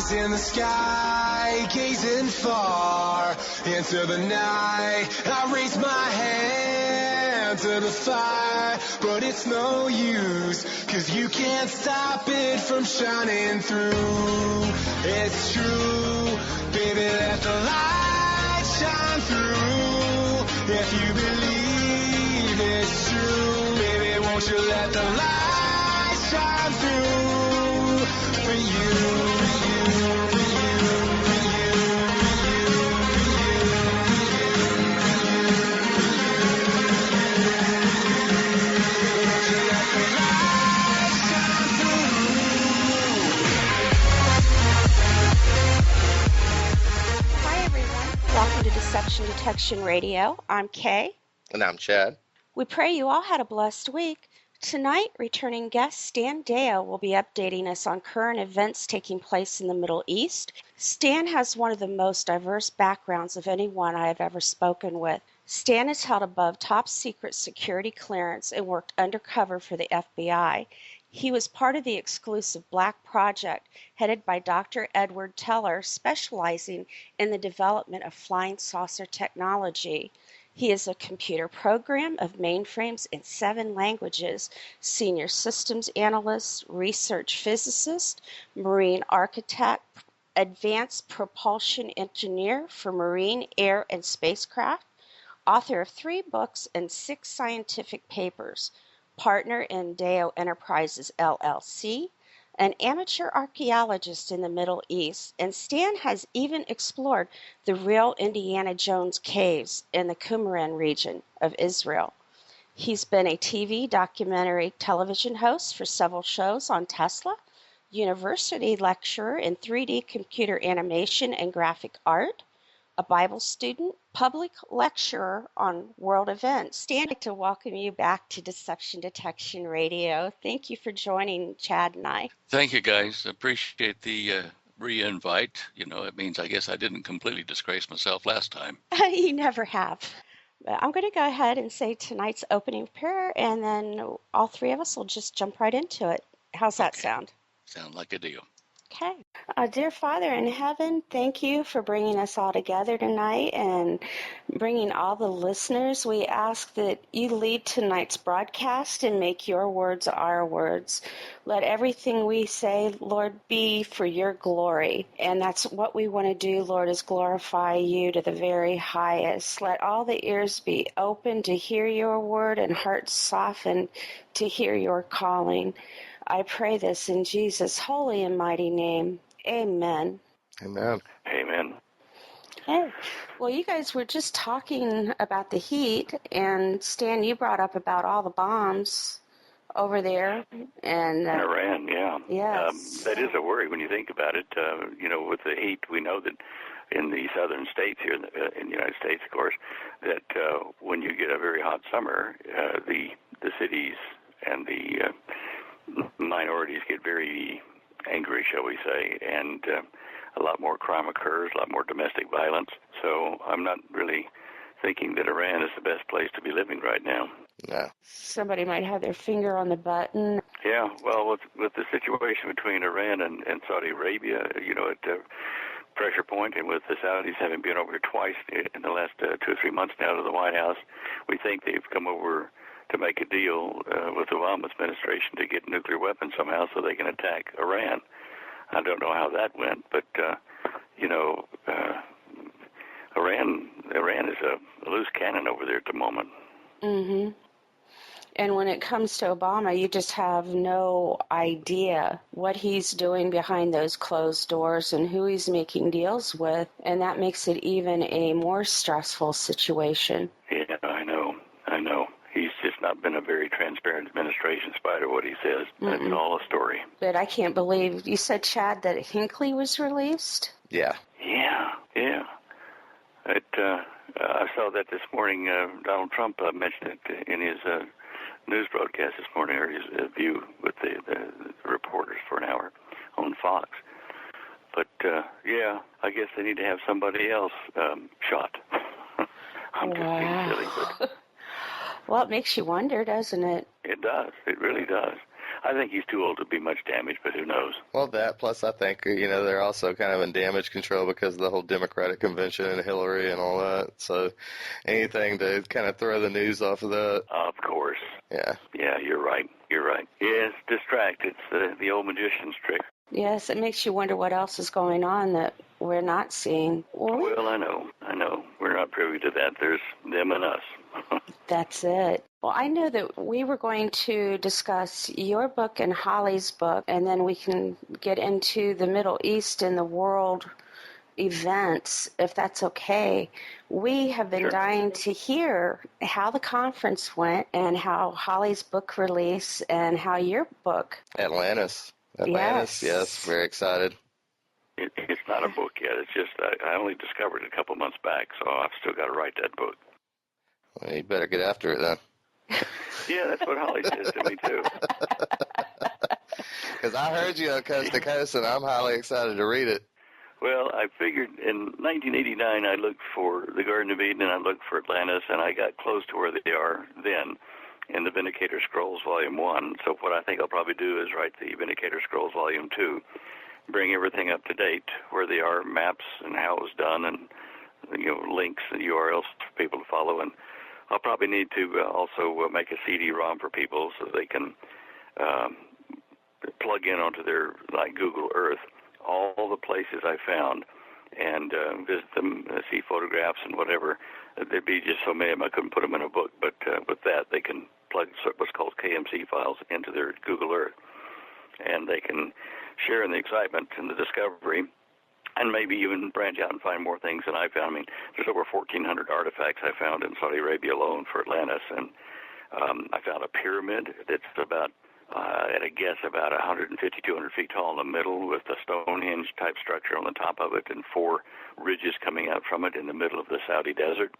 Eyes in the sky, gazing far into the night. I raise my hand to the fire, but it's no use, 'cause you can't stop it from shining through. It's true, baby, let the light shine through. If you believe it's true, baby, won't you let the light shine through for you. Welcome to Deception Detection Radio. I'm Kay. And I'm Chad. We pray you all had a blessed week. Tonight, returning guest Stan Deyo will be updating us on current events taking place in the Middle East. Stan has one of the most diverse backgrounds of anyone I have ever spoken with. Stan has held above top secret security clearance and worked undercover for the FBI. He was part of the exclusive Black Project, headed by Dr. Edward Teller, specializing in the development of flying saucer technology. He is a computer program of mainframes in 7 languages, senior systems analyst, research physicist, marine architect, advanced propulsion engineer for marine, air, and spacecraft, author of 3 books and 6 scientific papers, partner in Deyo Enterprises, LLC, an amateur archaeologist in the Middle East, and Stan has even explored the real Indiana Jones caves in the Qumran region of Israel. He's been a TV documentary television host for several shows on Tesla, university lecturer in 3D computer animation and graphic art, a Bible student, public lecturer on world events. Stan, I'd like to welcome you back to Deception Detection Radio. Thank you for joining Chad and I. Thank you, guys. Appreciate the re-invite. You know, it means I guess I didn't completely disgrace myself last time. You never have. But I'm going to go ahead and say tonight's opening prayer, and then all 3 of us will just jump right into it. How's that sound? Sound like a deal. Okay. Dear Father in heaven, thank you for bringing us all together tonight and bringing all the listeners. We ask that you lead tonight's broadcast and make your words our words. Let everything we say, Lord, be for your glory. And that's what we want to do, Lord, is glorify you to the very highest. Let all the ears be open to hear your word and hearts softened to hear your calling. I pray this in Jesus' holy and mighty name. Amen. Amen. Amen. Okay. Well, you guys were just talking about the heat, and Stan, you brought up about all the bombs over there. And in Iran, yeah. Yes. That is a worry when you think about it. You know, with the heat, we know that in the southern states here in the United States, of course, that when you get a very hot summer, the cities and the minorities get very angry, shall we say, and a lot more crime occurs, a lot more domestic violence. So I'm not really thinking that Iran is the best place to be living right now. No. Somebody might have their finger on the button. Yeah, well, with the situation between Iran and Saudi Arabia, you know, at pressure point, and with the Saudis having been over here twice in the last 2 or 3 months now to the White House, we think they've come over to make a deal with the Obama administration to get nuclear weapons somehow so they can attack Iran. I don't know how that went, but, you know, Iran is a loose cannon over there at the moment. Mm-hmm. And when it comes to Obama, you just have no idea what he's doing behind those closed doors and who he's making deals with, and that makes it even a more stressful situation. Yeah, I know. He's just not been a very transparent administration in spite of what he says. That's all a story. But I can't believe, you said, Chad, that Hinckley was released? Yeah. Yeah. I saw that this morning. Donald Trump mentioned it in his news broadcast this morning, or his view with the reporters for an hour on Fox. But, yeah, I guess they need to have somebody else shot. I'm just being silly, but... Well, it makes you wonder, doesn't it? It does. It really does. I think he's too old to be much damaged, but who knows? Well, that, plus I think, they're also kind of in damage control because of the whole Democratic convention and Hillary and all that. So anything to kind of throw the news off of that. Of course. Yeah. Yeah, you're right. You're right. Yes, distract. It's the old magician's trick. Yes, it makes you wonder what else is going on that we're not seeing. Well, I know. We're not privy to that. There's them and us. That's it. Well, I know that we were going to discuss your book and Holly's book, and then we can get into the Middle East and the world events, if that's okay. We have been dying to hear how the conference went and how Holly's book release and how your book. Atlantis, yes, very excited. It's not a book yet. It's just I only discovered it a couple months back, so I've still got to write that book. Well, you better get after it then. Yeah, that's what Holly says to me, too. Because I heard you on Coast to Coast, and I'm highly excited to read it. Well, I figured in 1989 I looked for the Garden of Eden and I looked for Atlantis, and I got close to where they are then in the Vindicator Scrolls Volume 1. So what I think I'll probably do is write the Vindicator Scrolls Volume 2, bring everything up to date, where they are, maps and how it was done, and links and URLs for people to follow. And I'll probably need to also make a CD-ROM for people so they can plug in onto their, like Google Earth, all the places I found and visit them, see photographs and whatever. There'd be just so many of them I couldn't put them in a book, but with that they can plug what's called KMC files into their Google Earth, and they can share in the excitement and the discovery, and maybe even branch out and find more things than I found. I mean, there's over 1,400 artifacts I found in Saudi Arabia alone for Atlantis, and I found a pyramid that's about, at a guess, about 150, 200 feet tall in the middle with a Stonehenge-type structure on the top of it and 4 ridges coming out from it in the middle of the Saudi desert.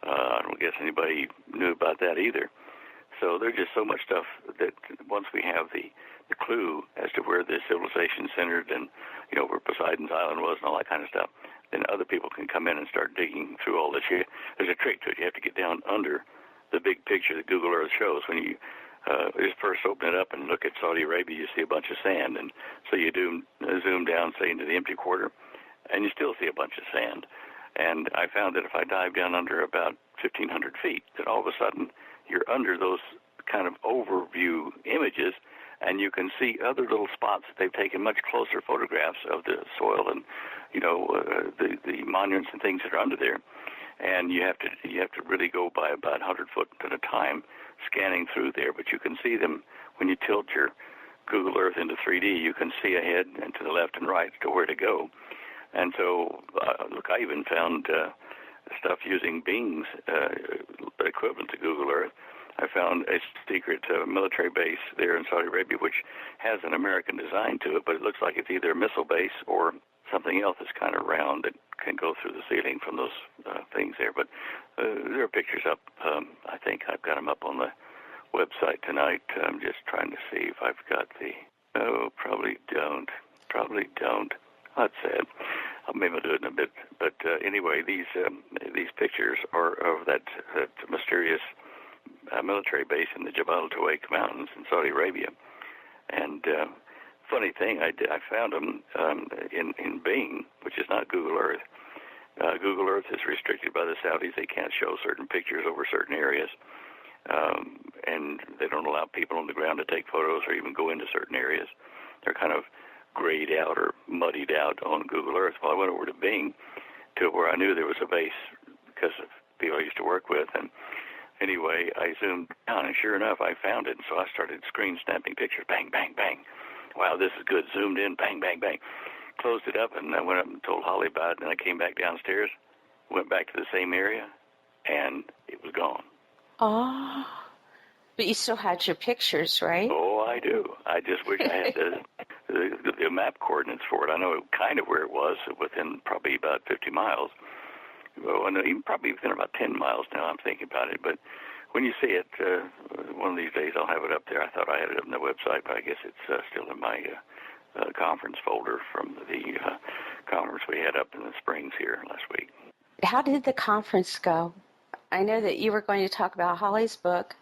I don't guess anybody knew about that either. So there's just so much stuff that once we have the clue as to where this civilization centered and, where Poseidon's Island was and all that kind of stuff, then other people can come in and start digging through all this. There's a trick to it. You have to get down under the big picture that Google Earth shows. When you just first open it up and look at Saudi Arabia, you see a bunch of sand. And so you do zoom down, say, into the empty quarter, and you still see a bunch of sand. And I found that if I dive down under about 1,500 feet, that all of a sudden you're under those kind of overview images, and you can see other little spots that they've taken much closer photographs of the soil and, the monuments and things that are under there. And you have to really go by about 100 foot at a time, scanning through there. But you can see them when you tilt your Google Earth into 3D. You can see ahead and to the left and right to where to go. And so, I even found stuff using Bing's equivalent to Google Earth. I found a secret military base there in Saudi Arabia, which has an American design to it, but it looks like it's either a missile base or something else that's kind of round that can go through the ceiling from those things there. But there are pictures up. I think I've got them up on the website tonight. I'm just trying to see if I've got the... Oh, probably don't. That's sad. Maybe I'll do it in a bit. But anyway, these pictures are of that mysterious military base in the Jabal Tuwaiq Mountains in Saudi Arabia. And funny thing, I found them in Bing, which is not Google Earth. Google Earth is restricted by the Saudis. They can't show certain pictures over certain areas. And they don't allow people on the ground to take photos or even go into certain areas. They're kind of grayed out or muddied out on Google Earth. Well, I went over to Bing to where I knew there was a base because of people I used to work with. And anyway, I zoomed down, and sure enough, I found it. And so I started screen snapping pictures. Bang, bang, bang. Wow, this is good. Zoomed in. Bang, bang, bang. Closed it up, and I went up and told Holly about it. And I came back downstairs, went back to the same area, and it was gone. Oh, but you still had your pictures, right? Oh, I do. I just wish I had the map coordinates for it. I know kind of where it was, within probably about 50 miles. Well, even probably within about 10 miles now, I'm thinking about it. But when you see it, one of these days I'll have it up there. I thought I had it up on the website, but I guess it's still in my conference folder from the conference we had up in the Springs here last week. How did the conference go? I know that you were going to talk about Holly's book,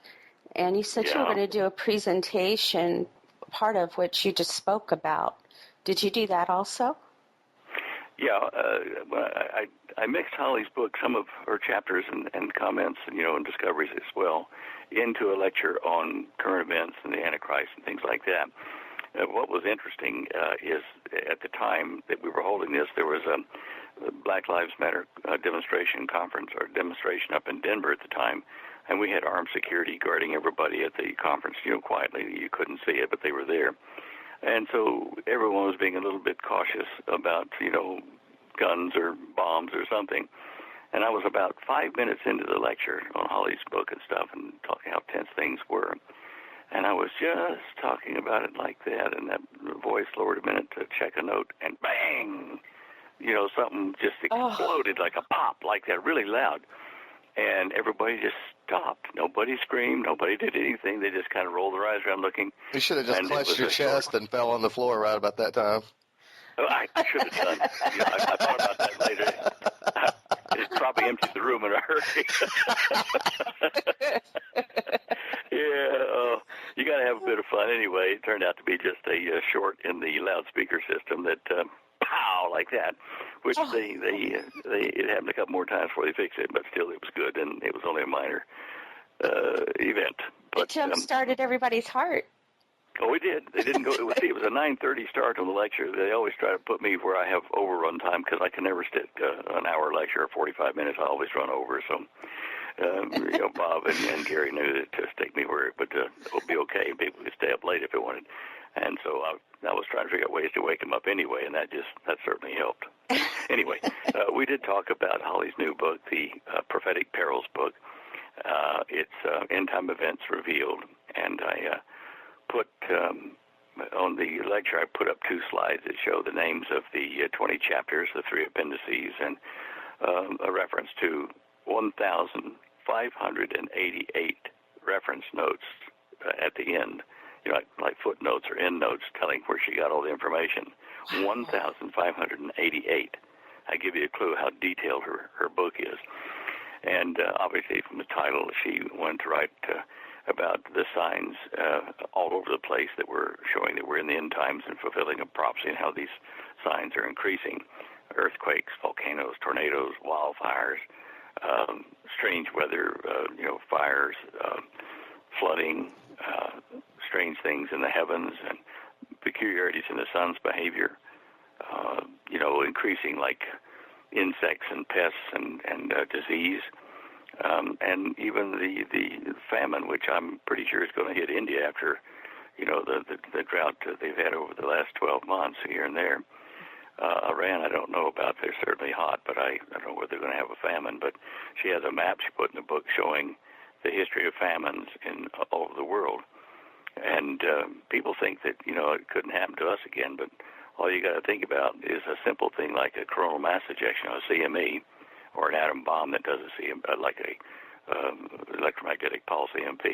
and you said you were going to do a presentation part of, which you just spoke about. Did you do that also? Yeah, I mixed Holly's book, some of her chapters and comments, and discoveries as well, into a lecture on current events and the Antichrist and things like that. What was interesting is at the time that we were holding this, there was a Black Lives Matter demonstration up in Denver at the time, and we had armed security guarding everybody at the conference, quietly. You couldn't see it, but they were there. And so everyone was being a little bit cautious about, guns or bombs or something. And I was about 5 minutes into the lecture on Holly's book and stuff and talking how tense things were. And I was just talking about it like that, and that voice lowered a minute to check a note, and bang! Something just exploded like a pop, like that, really loud. And everybody just stopped. Nobody screamed. Nobody did anything. They just kind of rolled their eyes around looking. You should have just clenched your chest and fell on the floor right about that time. I should have done. I thought about that later. It probably emptied the room in a hurry. Yeah, you got to have a bit of fun anyway. It turned out to be just a short in the loudspeaker system that pow like that, which it happened a couple more times before they fixed it, but still it was good, and it was only a minor event. But it jump-started everybody's heart. Oh, we did. They didn't go. It was a 9:30 start on the lecture. They always try to put me where I have overrun time because I can never stick an hour lecture or 45 minutes. I always run over. So, Bob and Gary knew that to stick me where it would be okay. People could stay up late if they wanted. And so I was trying to figure out ways to wake them up anyway, and that certainly helped. Anyway, we did talk about Holly's new book, the Prophetic Perils book. It's End Time Events Revealed, and I put on the lecture, I put up 2 slides that show the names of the 20 chapters, the 3 appendices, and a reference to 1,588 reference notes at the end, like footnotes or endnotes telling where she got all the information. 1,588. I give you a clue how detailed her book is. And obviously from the title, she wanted to write about the signs all over the place that were showing that we're in the end times and fulfilling a prophecy, and how these signs are increasing. Earthquakes, volcanoes, tornadoes, wildfires, strange weather, fires, flooding, strange things in the heavens, and peculiarities in the sun's behavior, increasing like insects and pests and disease. And even the famine, which I'm pretty sure is going to hit India after, the drought they've had over the last 12 months here and there. Iran, I don't know about. They're certainly hot, but I don't know whether they're going to have a famine. But she has a map she put in the book showing the history of famines all over the world. And people think that, it couldn't happen to us again, but all you got to think about is a simple thing like a coronal mass ejection, a CME, or an atom bomb that does like a electromagnetic pulse, EMP.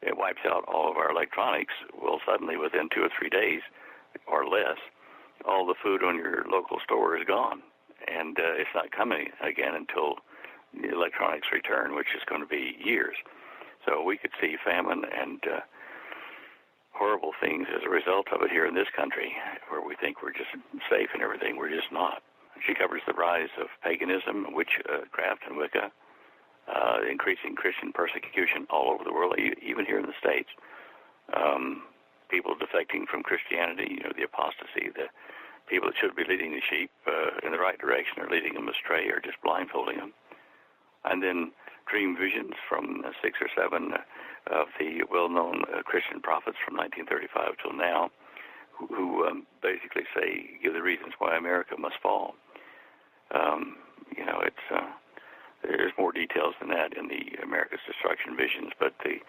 It wipes out all of our electronics. Well, suddenly within 2 or 3 days or less, all the food on your local store is gone, and it's not coming again until the electronics return, which is going to be years. So we could see famine and horrible things as a result of it here in this country, where we think we're just safe and everything. We're just not. She covers the rise of paganism, witchcraft, and Wicca, increasing Christian persecution all over the world, even here in the States. People defecting from Christianity, the apostasy, the people that should be leading the sheep in the right direction are leading them astray or just blindfolding them. And then dream visions from 6 or 7 of the well-known Christian prophets from 1935 till now, who basically give the reasons why America must fall. There's more details than that in the America's Destruction Visions, but the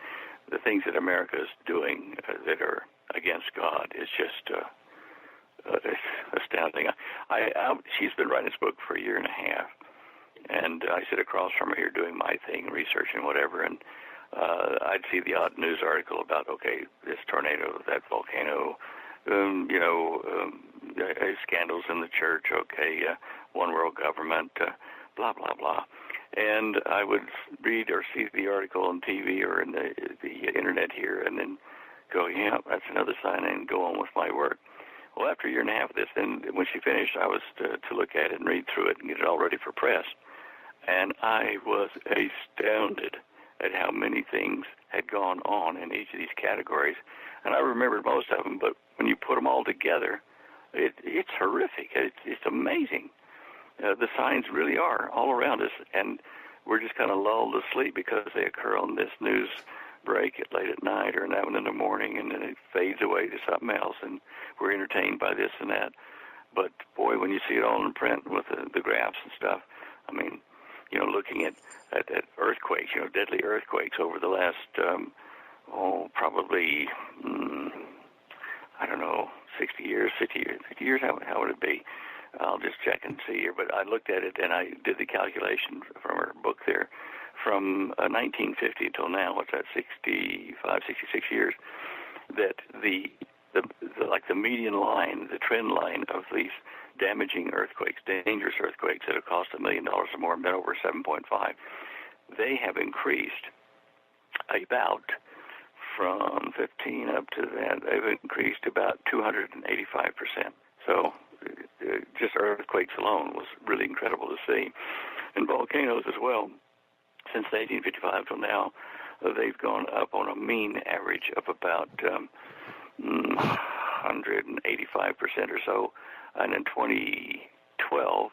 things that America is doing that are against God is just it's astounding. She's been writing this book for a year and a half, and I sit across from her here doing my thing, researching whatever, and I'd see the odd news article about, this tornado, that volcano, scandals in the church, one world government, blah, blah, blah. And I would read or see the article on TV or in the internet here, and then go, yeah, that's another sign, and go on with my work. Well, after a year and a half of this, then when she finished, I was to look at it and read through it and get it all ready for press. And I was astounded at how many things had gone on in each of these categories. And I remembered most of them, but when you put them all together, it's horrific. It's amazing. The signs really are all around us, and we're just kind of lulled to sleep because they occur on this news break late at night or in the morning, and then it fades away to something else, and we're entertained by this and that. But, boy, when you see it all in print with the graphs and stuff, I mean, looking at earthquakes, deadly earthquakes over the last, probably, I don't know, 60 years, 50 years, how would it be? I'll just check and see here. But I looked at it, and I did the calculation from her book there. From 1950 until now, what's that, 65, 66 years, that the median line, the trend line of these damaging earthquakes, dangerous earthquakes that have cost $1 million or more, and been over 7.5, they have increased about from 15 up to that, they've increased about 285%. So just earthquakes alone was really incredible to see. And volcanoes as well. Since 1855 till now, they've gone up on a mean average of about 185% or so. And in 2012,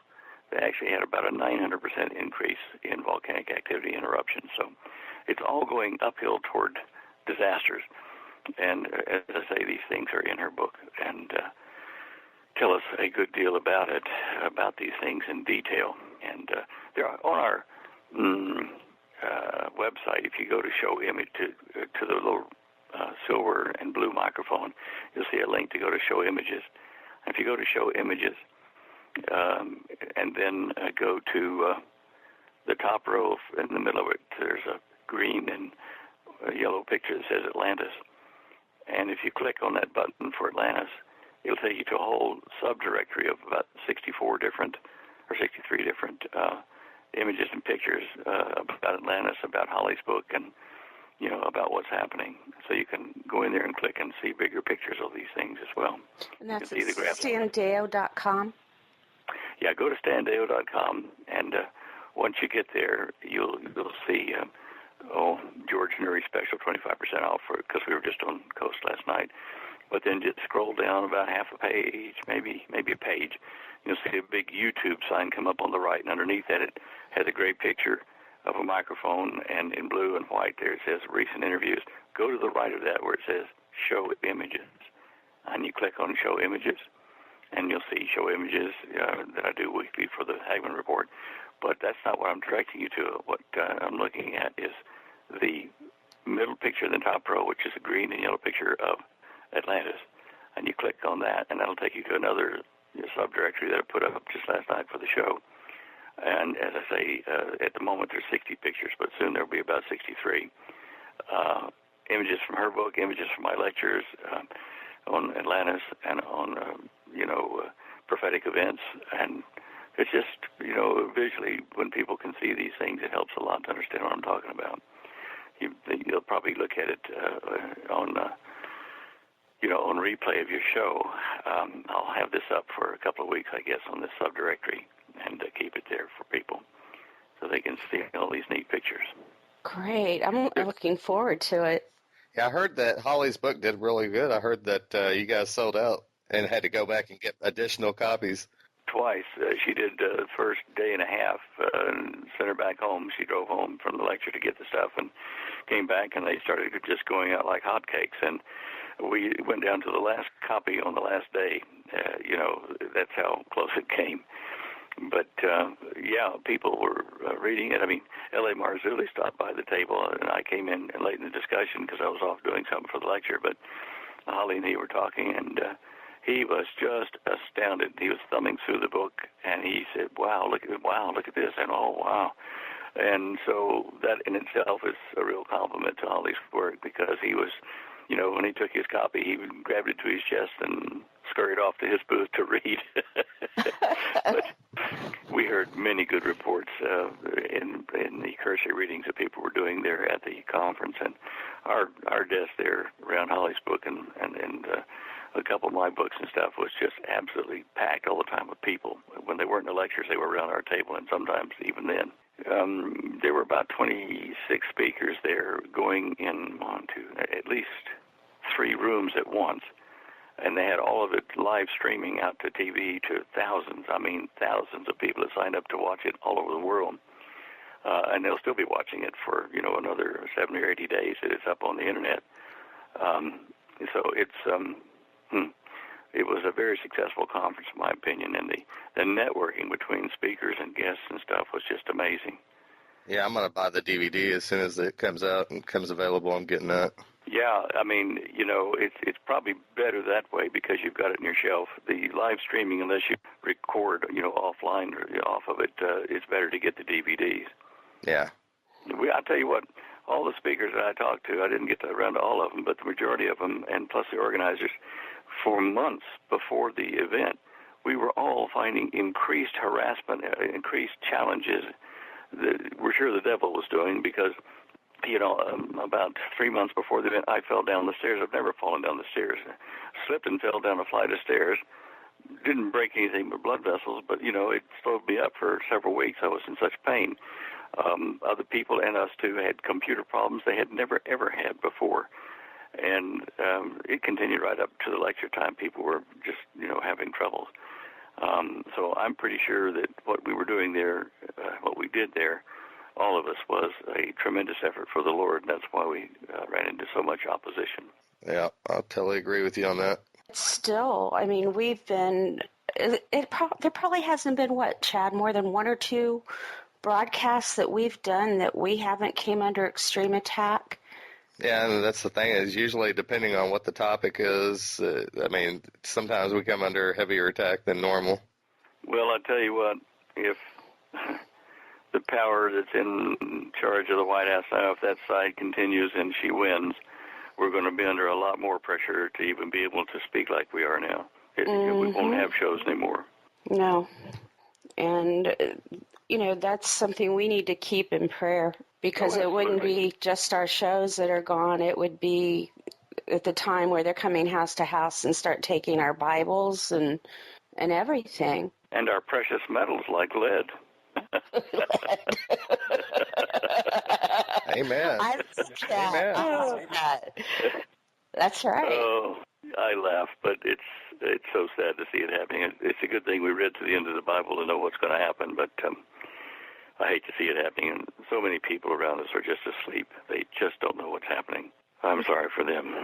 they actually had about a 900% increase in volcanic activity and eruptions. So it's all going uphill toward disasters. And as I say, these things are in her book and tell us a good deal about it, about these things in detail. And they're on our website. If you go to show image to the little silver and blue microphone, you'll see a link to go to show images. If you go to show images and then go to the top row, in the middle of it, there's a green and a yellow picture that says Atlantis. And if you click on that button for Atlantis, it'll take you to a whole subdirectory of about 63 different images and pictures about Atlantis, about Holly's book, and about what's happening. So you can go in there and click and see bigger pictures of these things as well. And that's at StanDeyo.com? Yeah, go to StanDeyo.com, and once you get there, you'll see George Nuri special 25% off because we were just on Coast last night. But then just scroll down about half a page, maybe a page. You'll see a big YouTube sign come up on the right, and underneath that it has a great picture of a microphone, and in blue and white there it says recent interviews. Go to the right of that where it says show images, and you click on show images, and you'll see show images that I do weekly for the Hagman Report. But that's not what I'm directing you to. What I'm looking at is the middle picture in the top row, which is a green and yellow picture of Atlantis, and you click on that, and that'll take you to another subdirectory that I put up just last night for the show. And as I say, at the moment there's 60 pictures, but soon there'll be about 63. Images from her book, images from my lectures on Atlantis and on, prophetic events. And it's just, visually, when people can see these things, it helps a lot to understand what I'm talking about. You'll probably look at it on replay of your show. I'll have this up for a couple of weeks, I guess, on this subdirectory, and keep it there for people so they can see all these neat pictures. Great. I'm looking forward to it. Yeah, I heard that Holly's book did really good. I heard that you guys sold out and had to go back and get additional copies. Twice. She did the first day and a half and sent her back home. She drove home from the lecture to get the stuff and came back, and they started just going out like hotcakes. And we went down to the last copy on the last day. That's how close it came. But, people were reading it. I mean, L.A. Marzulli stopped by the table, and I came in late in the discussion because I was off doing something for the lecture. But Holly and he were talking, and he was just astounded. He was thumbing through the book, and he said, wow, look at this, and oh, wow. And so that in itself is a real compliment to Holly's work, because he was, when he took his copy, he grabbed it to his chest and scurried off to his booth to read. But We heard many good reports in the cursory readings that people were doing there at the conference, and our desk there around Holly's book and a couple of my books and stuff was just absolutely packed all the time with people. When they weren't in the lectures, they were around our table, and sometimes even then. There were about 26 speakers there going in at least 3 rooms at once. And they had all of it live streaming out to TV to thousands of people that signed up to watch it all over the world. And they'll still be watching it for, another 70 or 80 days that it's up on the Internet. So it was a very successful conference, in my opinion, and the networking between speakers and guests and stuff was just amazing. Yeah, I'm going to buy the DVD as soon as it comes out and comes available. I'm getting that. Yeah, it's probably better that way because you've got it in your shelf. The live streaming, unless you record, offline or off of it, it's better to get the DVDs. Yeah. I'll tell you what, all the speakers that I talked to, I didn't get around to all of them, but the majority of them, and plus the organizers, for months before the event, we were all finding increased harassment, increased challenges that we're sure the devil was doing because, about 3 months before the event, I fell down the stairs. I've never fallen down the stairs. Slipped and fell down a flight of stairs. Didn't break anything but blood vessels, but, it slowed me up for several weeks. I was in such pain. Other people and us, too, had computer problems they had never, ever had before. And it continued right up to the lecture time. People were just, having troubles. So I'm pretty sure that what we were doing there, what we did there, all of us was a tremendous effort for the Lord, and that's why we ran into so much opposition. Yeah, I'll totally agree with you on that. Still, we've been, there probably hasn't been, Chad, more than 1 or 2 broadcasts that we've done that we haven't came under extreme attack. Yeah, and that's the thing is usually depending on what the topic is, sometimes we come under heavier attack than normal. Well, I'll tell you what, if the power that's in charge of the White House now, if that side continues and she wins, we're going to be under a lot more pressure to even be able to speak like we are now. We won't have shows anymore. No. And, that's something we need to keep in prayer because it wouldn't be just our shows that are gone. It would be at the time where they're coming house to house and start taking our Bibles and everything. And our precious metals like lead. Amen. Amen. That's right. Oh, I laugh, but it's so sad to see it happening. It's a good thing we read to the end of the Bible to know what's going to happen, but I hate to see it happening. And so many people around us are just asleep. They just don't know what's happening. I'm sorry for them.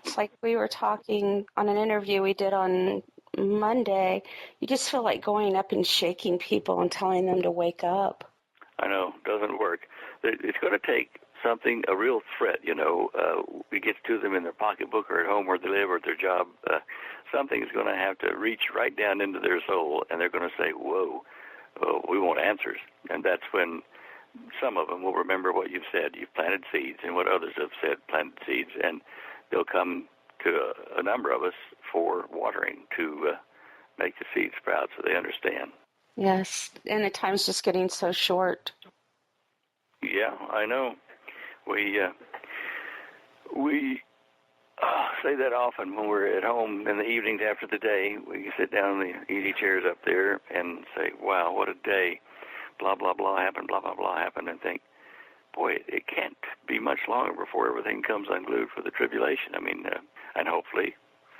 It's like we were talking on an interview we did on Monday. You just feel like going up and shaking people and telling them to wake up. I know. It doesn't work. It's going to take something, a real threat, it gets to them in their pocketbook or at home where they live or at their job. Something is going to have to reach right down into their soul, and they're going to say, whoa, we want answers. And that's when some of them will remember what you've said. You've planted seeds, and what others have said, planted seeds, and they'll come to a number of us for watering to make the seeds sprout so they understand. Yes, and the time's just getting so short. Yeah, I know. We say that often when we're at home in the evenings after the day. We sit down in the easy chairs up there and say, wow, what a day. Blah, blah, blah happened, blah, blah, blah happened, and think, boy, it can't be much longer before everything comes unglued for the tribulation. And hopefully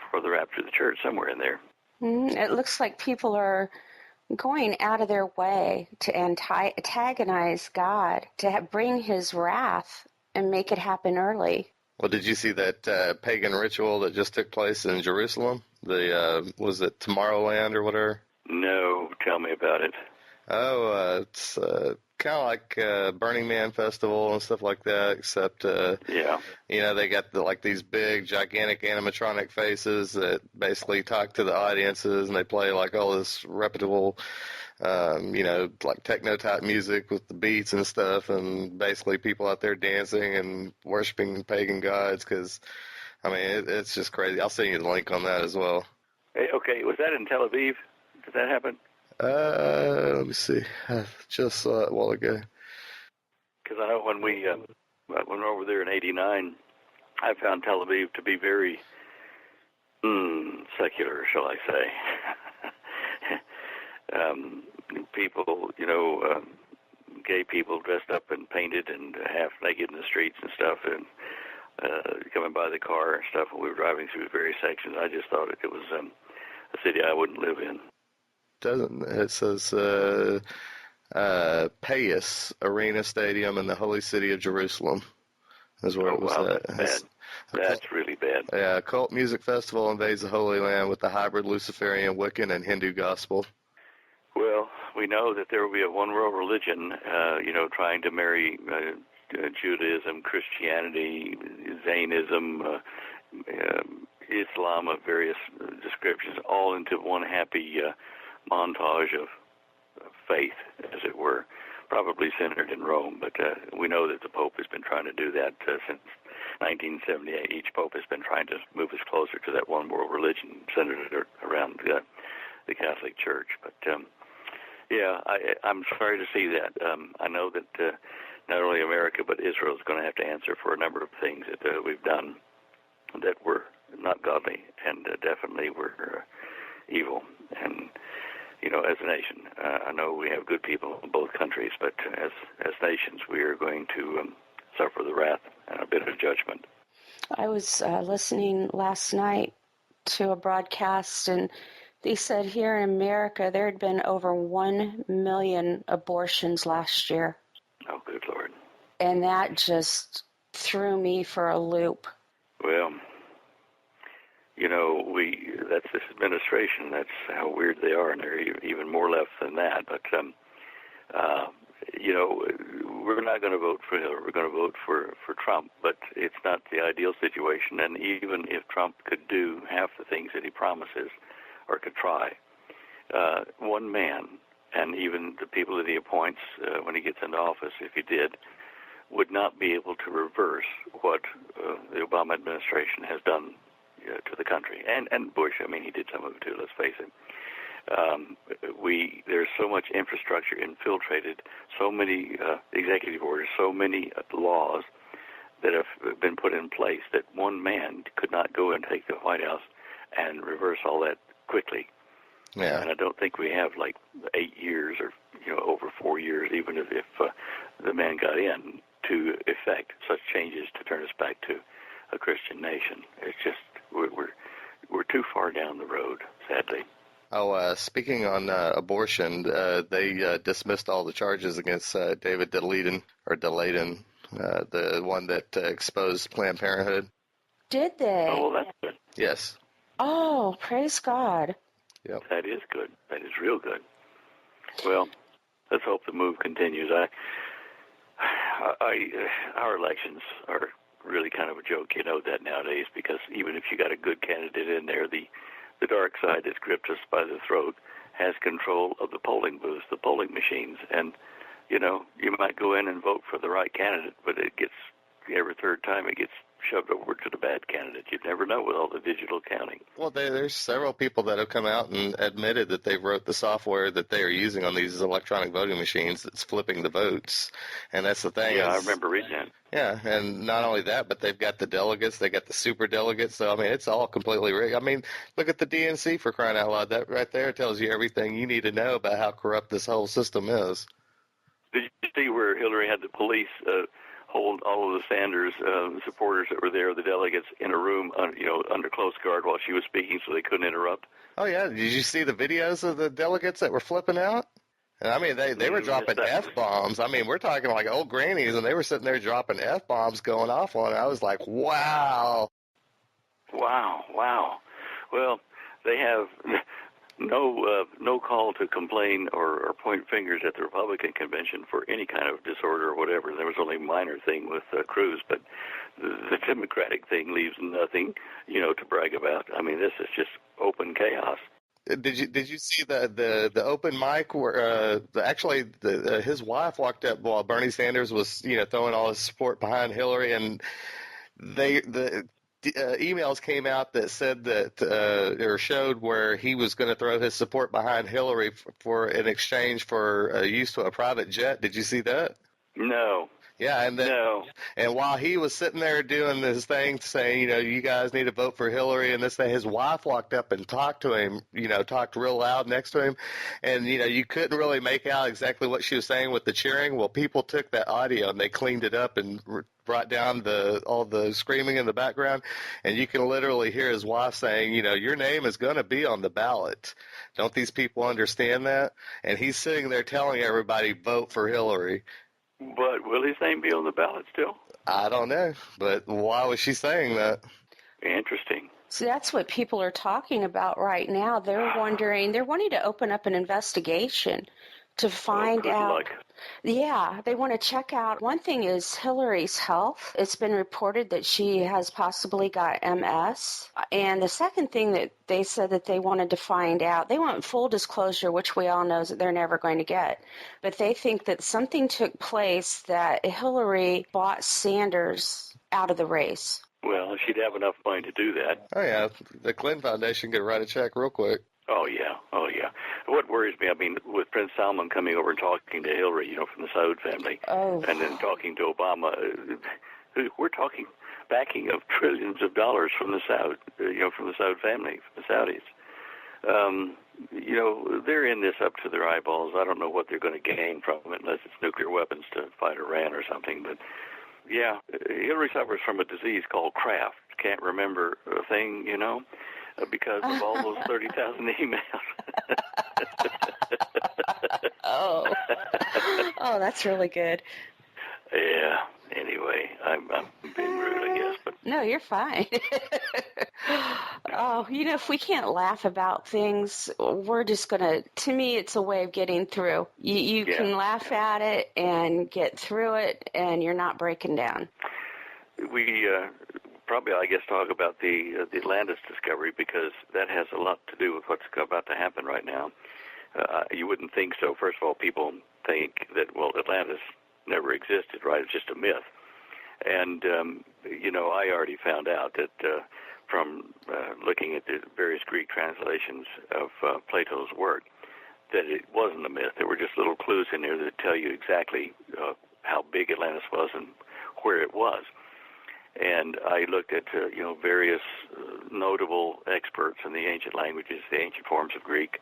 for the rapture of the church somewhere in there. It looks like people are going out of their way to antagonize God, to bring his wrath and make it happen early. Well, did you see that pagan ritual that just took place in Jerusalem? Was it Tomorrowland or whatever? No, tell me about it. Oh, it's kind of like Burning Man festival and stuff like that, except they got these big, gigantic animatronic faces that basically talk to the audiences, and they play like all this reputable, like techno type music with the beats and stuff, and basically people out there dancing and worshiping pagan gods. Because it's just crazy. I'll send you the link on that as well. Hey, okay, was that in Tel Aviv? Did that happen? Let me see. I just saw it a while ago. Because I know when we went over there in '89, I found Tel Aviv to be very secular, shall I say. People, gay people dressed up and painted and half naked in the streets and stuff, and coming by the car and stuff, and we were driving through various sections. I just thought it was a city I wouldn't live in. It says Payas Arena Stadium in the Holy City of Jerusalem is where it was at. That's really bad. Yeah, a cult music festival invades the Holy Land with the hybrid Luciferian, Wiccan, and Hindu gospel. Well, we know that there will be a one-world religion, trying to marry Judaism, Christianity, Zionism, Islam of various descriptions, all into one happy montage of faith, as it were, probably centered in Rome. But we know that the Pope has been trying to do that since 1978. Each Pope has been trying to move us closer to that one-world religion centered around the Catholic Church. But, I'm sorry to see that. I know that not only America but Israel is going to have to answer for a number of things that we've done that were not godly and definitely were evil. And, as a nation, I know we have good people in both countries, but as nations, we are going to suffer the wrath and a bit of judgment. I was listening last night to a broadcast, and they said here in America there had been over 1 million abortions last year. Oh, good Lord. And that just threw me for a loop. Well, that's this administration. That's how weird they are, and they're even more left than that. But, we're not going to vote for Hillary. We're going to vote for Trump, but it's not the ideal situation. And even if Trump could do half the things that he promises or could try, one man, and even the people that he appoints when he gets into office, if he did, would not be able to reverse what the Obama administration has done to the country. And Bush, he did some of it too, let's face it. There's so much infrastructure infiltrated, so many executive orders, so many laws that have been put in place that one man could not go and take the White House and reverse all that quickly. Yeah. And I don't think we have 8 years or over 4 years, even if the man got in, to effect such changes to turn us back to a Christian nation. It's just we're too far down the road, sadly. Oh, speaking on abortion, they dismissed all the charges against David Daleiden, the one that exposed Planned Parenthood. Did they? Oh, well, that's good. Yes. Oh, praise God. Yep. That is good. That is real good. Well, let's hope the move continues. Our elections are really kind of a joke, that nowadays, because even if you got a good candidate in there, the dark side that's gripped us by the throat has control of the polling booths, the polling machines, and you might go in and vote for the right candidate, but it gets every third time it gets shoved over to the bad candidate. You'd never know with all the digital counting. Well, there's several people that have come out and admitted that they wrote the software that they are using on these electronic voting machines that's flipping the votes. And that's the thing. Yeah, I remember reading that. Yeah, and not only that, but they've got the delegates, they got the super delegates. So, it's all completely rigged. Look at the DNC, for crying out loud. That right there tells you everything you need to know about how corrupt this whole system is. Did you see where Hillary had the police hold all of the Sanders supporters that were there, the delegates, in a room, under close guard while she was speaking, so they couldn't interrupt? Oh yeah, did you see the videos of the delegates that were flipping out? And they were dropping F-bombs. We're talking like old grannies, and they were sitting there dropping F-bombs going off on it. I was like, wow. Wow. Well, they have no call to complain or point fingers at the Republican convention for any kind of disorder or whatever. There was only a minor thing with Cruz, but the Democratic thing leaves nothing, to brag about. This is just open chaos. Did you see the open mic where his wife walked up while Bernie Sanders was throwing all his support behind Hillary, and emails came out that said that or showed where he was going to throw his support behind Hillary for in exchange for use to a private jet. Did you see that? No. Yeah, and then, no. And while he was sitting there doing this thing, saying, you guys need to vote for Hillary and this thing, his wife walked up and talked to him, talked real loud next to him, and you couldn't really make out exactly what she was saying with the cheering. Well, people took that audio and they cleaned it up and brought down all the screaming in the background, and you can literally hear his wife saying, your name is going to be on the ballot. Don't these people understand that? And he's sitting there telling everybody, vote for Hillary. But will his name be on the ballot still? I don't know, but why was she saying that? Interesting. So that's what people are talking about right now. They're wanting to open up an investigation to find out. Luck. Yeah, they want to check out. One thing is Hillary's health. It's been reported that she has possibly got MS. And the second thing that they said that they wanted to find out, they want full disclosure, which we all know that they're never going to get. But they think that something took place that Hillary bought Sanders out of the race. Well, she'd have enough money to do that. Oh, yeah. The Clinton Foundation could write a check real quick. Oh, yeah. What worries me, with Prince Salman coming over and talking to Hillary, from the Saud family, and then talking to Obama, we're talking backing of trillions of dollars from the Saud, from the Saud family, from the Saudis. They're in this up to their eyeballs. I don't know what they're going to gain from it unless it's nuclear weapons to fight Iran or something, but yeah, Hillary suffers from a disease called Kraft. Can't remember a thing, because of all those 30,000 emails. Oh, that's really good. Yeah. Anyway, I'm being rude, I guess. But no, you're fine. If we can't laugh about things, we're just to me, it's a way of getting through. You can laugh at it and get through it, and you're not breaking down. We probably, I guess, talk about the Atlantis discovery because that has a lot to do with what's about to happen right now. You wouldn't think so. First of all, people think that, Atlantis never existed, right? It's just a myth. And, I already found out that from looking at the various Greek translations of Plato's work, that it wasn't a myth. There were just little clues in there that tell you exactly how big Atlantis was and where it was. And I looked at, various notable experts in the ancient languages, the ancient forms of Greek,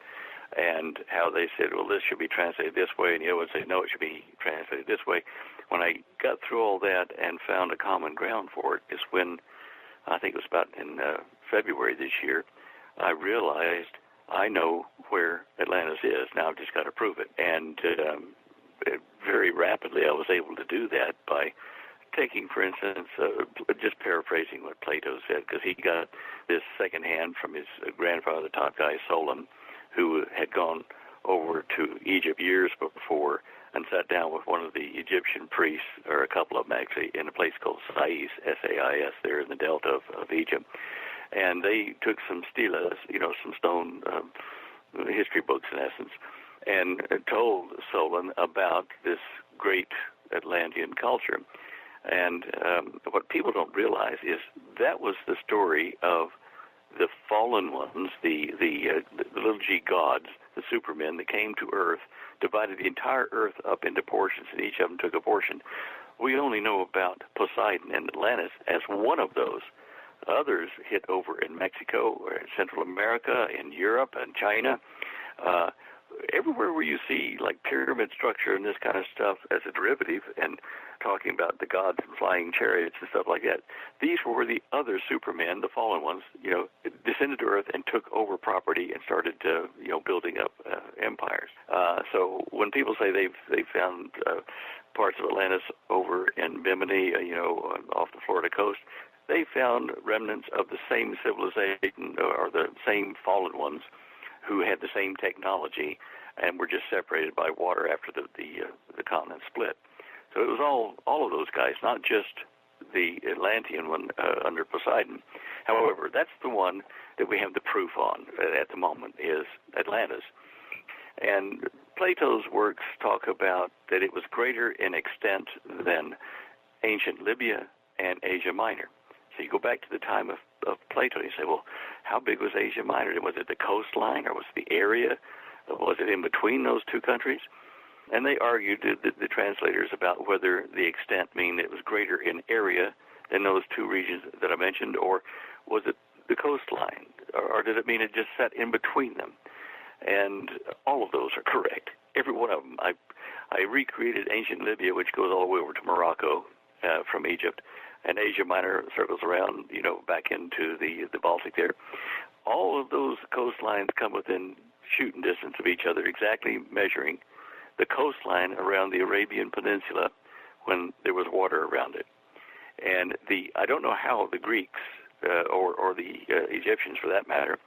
and how they said, well, this should be translated this way, and the other would say, no, it should be translated this way. When I got through all that and found a common ground for it is when, I think it was about in February this year, I realized I know where Atlantis is. Now I've just got to prove it. And very rapidly I was able to do that by taking, for instance, just paraphrasing what Plato said, because he got this secondhand from his grandfather, the top guy, Solon, who had gone over to Egypt years before and sat down with one of the Egyptian priests, or a couple of them actually, in a place called Sais, S-A-I-S, there in the delta of Egypt. And they took some stelas, some stone history books in essence, and told Solon about this great Atlantean culture. And what people don't realize is that was the story of the fallen ones, the little g gods, the supermen that came to Earth, divided the entire Earth up into portions, and each of them took a portion. We only know about Poseidon and Atlantis as one of those. Others hit over in Mexico, or in Central America, in Europe, and China. Everywhere where you see like pyramid structure and this kind of stuff as a derivative, and talking about the gods and flying chariots and stuff like that, these were where the other supermen, the fallen ones, descended to Earth and took over property and started, building up empires. So when people say they've found parts of Atlantis over in Bimini, off the Florida coast, they found remnants of the same civilization or the same fallen ones who had the same technology and were just separated by water after the continent split. So it was all of those guys, not just the Atlantean one under Poseidon. However, that's the one that we have the proof on at the moment, is Atlantis. And Plato's works talk about that it was greater in extent than ancient Libya and Asia Minor. So you go back to the time of Plato, and you say, well, how big was Asia Minor? Was it the coastline, or was it the area? Was it in between those two countries? And they argued, the translators, about whether the extent mean it was greater in area than those two regions that I mentioned, or was it the coastline, or did it mean it just sat in between them? And all of those are correct. Every one of them. I recreated ancient Libya, which goes all the way over to Morocco from Egypt, and Asia Minor circles around, back into the Baltic there. All of those coastlines come within shooting distance of each other, exactly measuring the coastline around the Arabian Peninsula when there was water around it. And I don't know how the Greeks or the Egyptians, for that matter,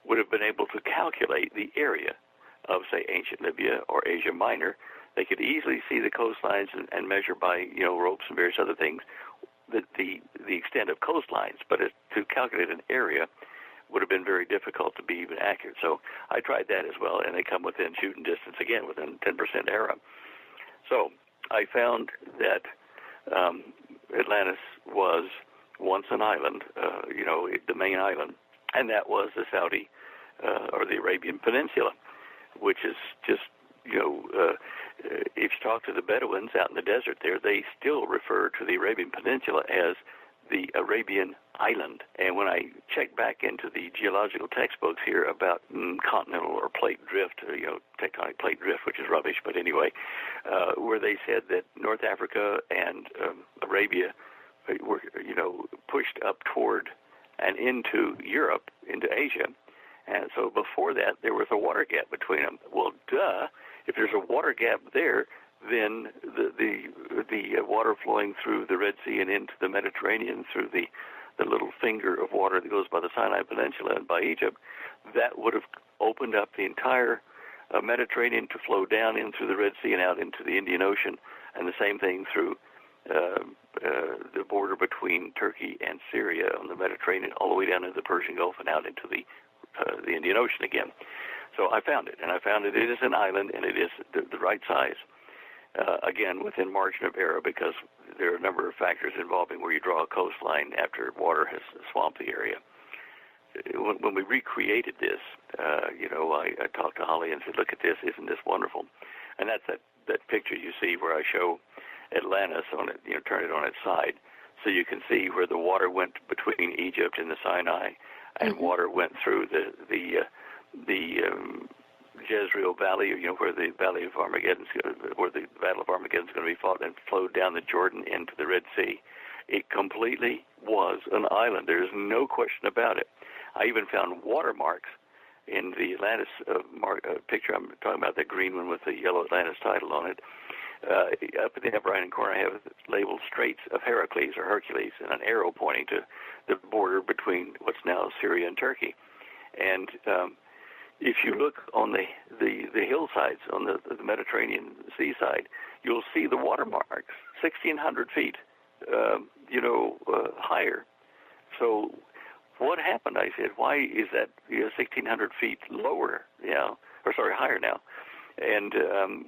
would have been able to calculate the area of, say, ancient Libya or Asia Minor. They could easily see the coastlines and measure by, ropes and various other things, the extent of coastlines. But to calculate an area would have been very difficult to be even accurate. So I tried that as well, and they come within shooting distance, again, within 10% error. So I found that Atlantis was once an island, the main island, and that was the Saudi or the Arabian Peninsula, which is just, if you talk to the Bedouins out in the desert there, they still refer to the Arabian Peninsula as the Arabian Island. And when I check back into the geological textbooks here about continental or plate drift, tectonic plate drift, which is rubbish, but anyway, where they said that North Africa and Arabia were, pushed up toward and into Europe, into Asia. And so before that, there was a water gap between them. Well, duh, if there's a water gap there, then the water flowing through the Red Sea and into the Mediterranean through the little finger of water that goes by the Sinai Peninsula and by Egypt, that would have opened up the entire Mediterranean to flow down in through the Red Sea and out into the Indian Ocean, and the same thing through the border between Turkey and Syria on the Mediterranean, all the way down into the Persian Gulf and out into the Indian Ocean again. So I found it, and I found it is an island, and it is the right size. Again, within margin of error, because there are a number of factors involving where you draw a coastline after water has swamped the area. When we recreated this, I talked to Holly and said, look at this, isn't this wonderful? And that's that picture you see where I show Atlantis on it, turn it on its side, so you can see where the water went between Egypt and the Sinai, and water went through the Jezreel Valley, where the Valley of Armageddon, where the Battle of Armageddon is going to be fought, and flowed down the Jordan into the Red Sea. It completely was an island. There's no question about it. I even found watermarks in the Atlantis picture. I'm talking about that green one with the yellow Atlantis title on it. Up in the upper right-hand corner, I have labeled Straits of Heracles or Hercules, and an arrow pointing to the border between what's now Syria and Turkey. And if you look on the hillsides on the Mediterranean seaside, you'll see the watermarks, 1,600 feet, higher. So what happened? I said, why is that 1,600 feet lower? Higher now. And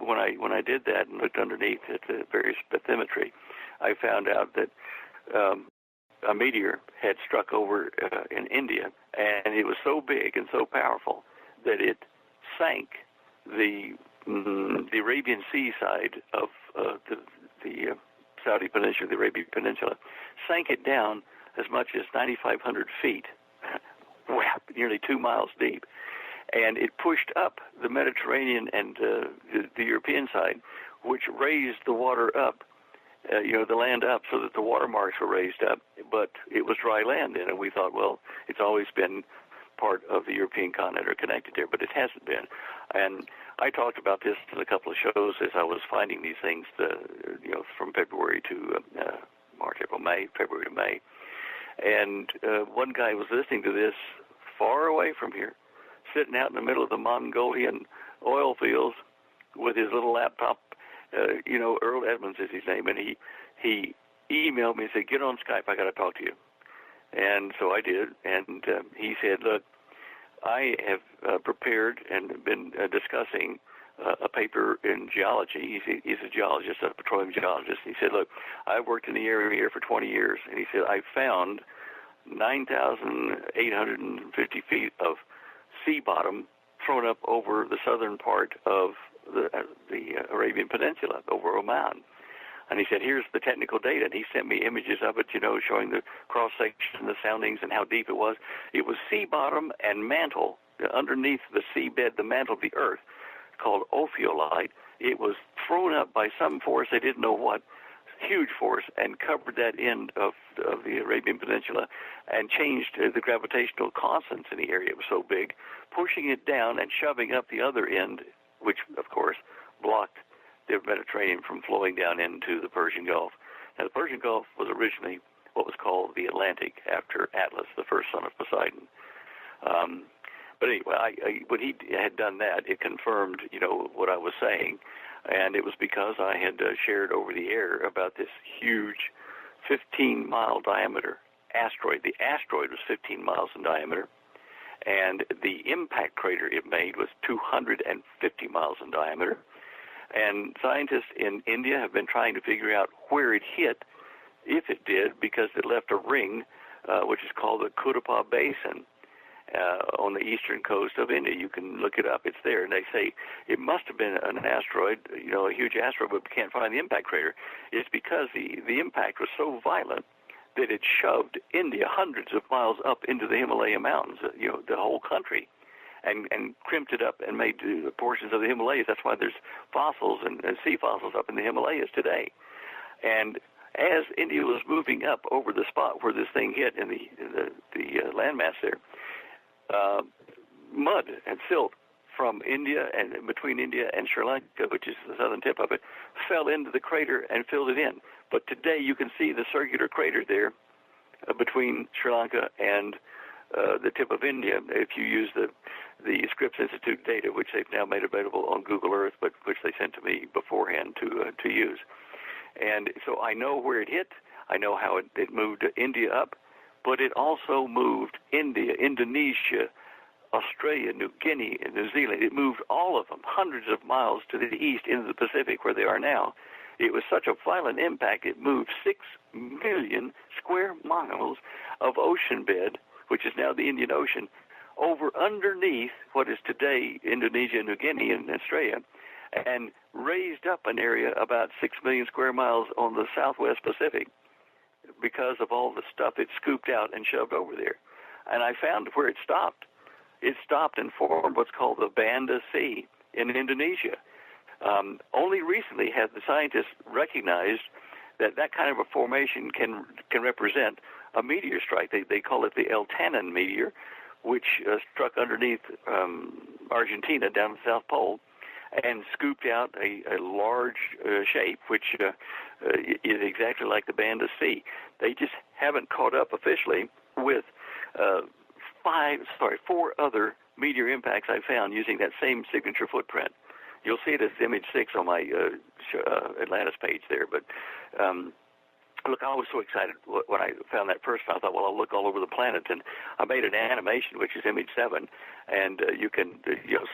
when I did that and looked underneath at the various bathymetry, I found out that a meteor had struck over in India, and it was so big and so powerful that it sank the Arabian Sea side of the Saudi Peninsula, the Arabian Peninsula, sank it down as much as 9,500 feet, nearly 2 miles deep. And it pushed up the Mediterranean and the European side, which raised the water up, the land up, so that the watermarks were raised up. But it was dry land then, and we thought, well, it's always been part of the European continent or connected there, but it hasn't been. And I talked about this in a couple of shows as I was finding these things, from February to March, April, May, February to May. And one guy was listening to this far away from here, sitting out in the middle of the Mongolian oil fields with his little laptop. Earl Edmonds is his name, and he emailed me and said, get on Skype, I got to talk to you. And so I did, and he said, look, I have prepared and been discussing a paper in geology. He's a geologist, a petroleum geologist. He said, look, I've worked in the area here for 20 years, and he said, I found 9,850 feet of sea bottom thrown up over the southern part of the Arabian Peninsula, over Oman. And he said, here's the technical data. And he sent me images of it, showing the cross-section, the soundings, and how deep it was. It was sea bottom and mantle. Underneath the seabed, the mantle of the earth, called ophiolite. It was thrown up by some force, they didn't know what, huge force, and covered that end of the Arabian Peninsula and changed the gravitational constants in the area. It was so big, pushing it down and shoving up the other end, which, of course, blocked the Mediterranean from flowing down into the Persian Gulf. Now, the Persian Gulf was originally what was called the Atlantic after Atlas, the first son of Poseidon. But anyway, when he had done that, it confirmed, what I was saying, and it was because I had shared over the air about this huge 15-mile diameter asteroid. The asteroid was 15 miles in diameter, and the impact crater it made was 250 miles in diameter. And scientists in India have been trying to figure out where it hit, if it did, because it left a ring, which is called the Kudapa Basin, on the eastern coast of India. You can look it up. It's there. And they say it must have been an asteroid, a huge asteroid, but we can't find the impact crater. It's because the impact was so violent that it shoved India hundreds of miles up into the Himalaya mountains, the whole country, and crimped it up and made portions of the Himalayas. That's why there's fossils and sea fossils up in the Himalayas today. And as India was moving up over the spot where this thing hit in the landmass there, mud and silt from India and between India and Sri Lanka, which is the southern tip of it, fell into the crater and filled it in. But today you can see the circular crater there between Sri Lanka and the tip of India. If you use the Scripps Institute data, which they've now made available on Google Earth, but which they sent to me beforehand to use. And so I know where it hit. I know how it moved India up, but it also moved India, Indonesia, Australia, New Guinea, and New Zealand. It moved all of them, hundreds of miles to the east into the Pacific where they are now. It was such a violent impact, it moved 6 million square miles of ocean bed, which is now the Indian Ocean, over underneath what is today Indonesia, New Guinea, and Australia, and raised up an area about 6 million square miles on the southwest Pacific because of all the stuff it scooped out and shoved over there. And I found where it stopped. It stopped and formed what's called the Banda Sea in Indonesia. Only recently have the scientists recognized that kind of a formation can represent a meteor strike. They call it the El Tanin meteor, which struck underneath Argentina down the South Pole and scooped out a large shape, which is exactly like the Banda Sea. They just haven't caught up officially with 4 other meteor impacts I found using that same signature footprint. You'll see it as image 6 on my Atlantis page there. But look, I was so excited when I found that first one. I thought, well, I'll look all over the planet, and I made an animation, which is image 7, and you can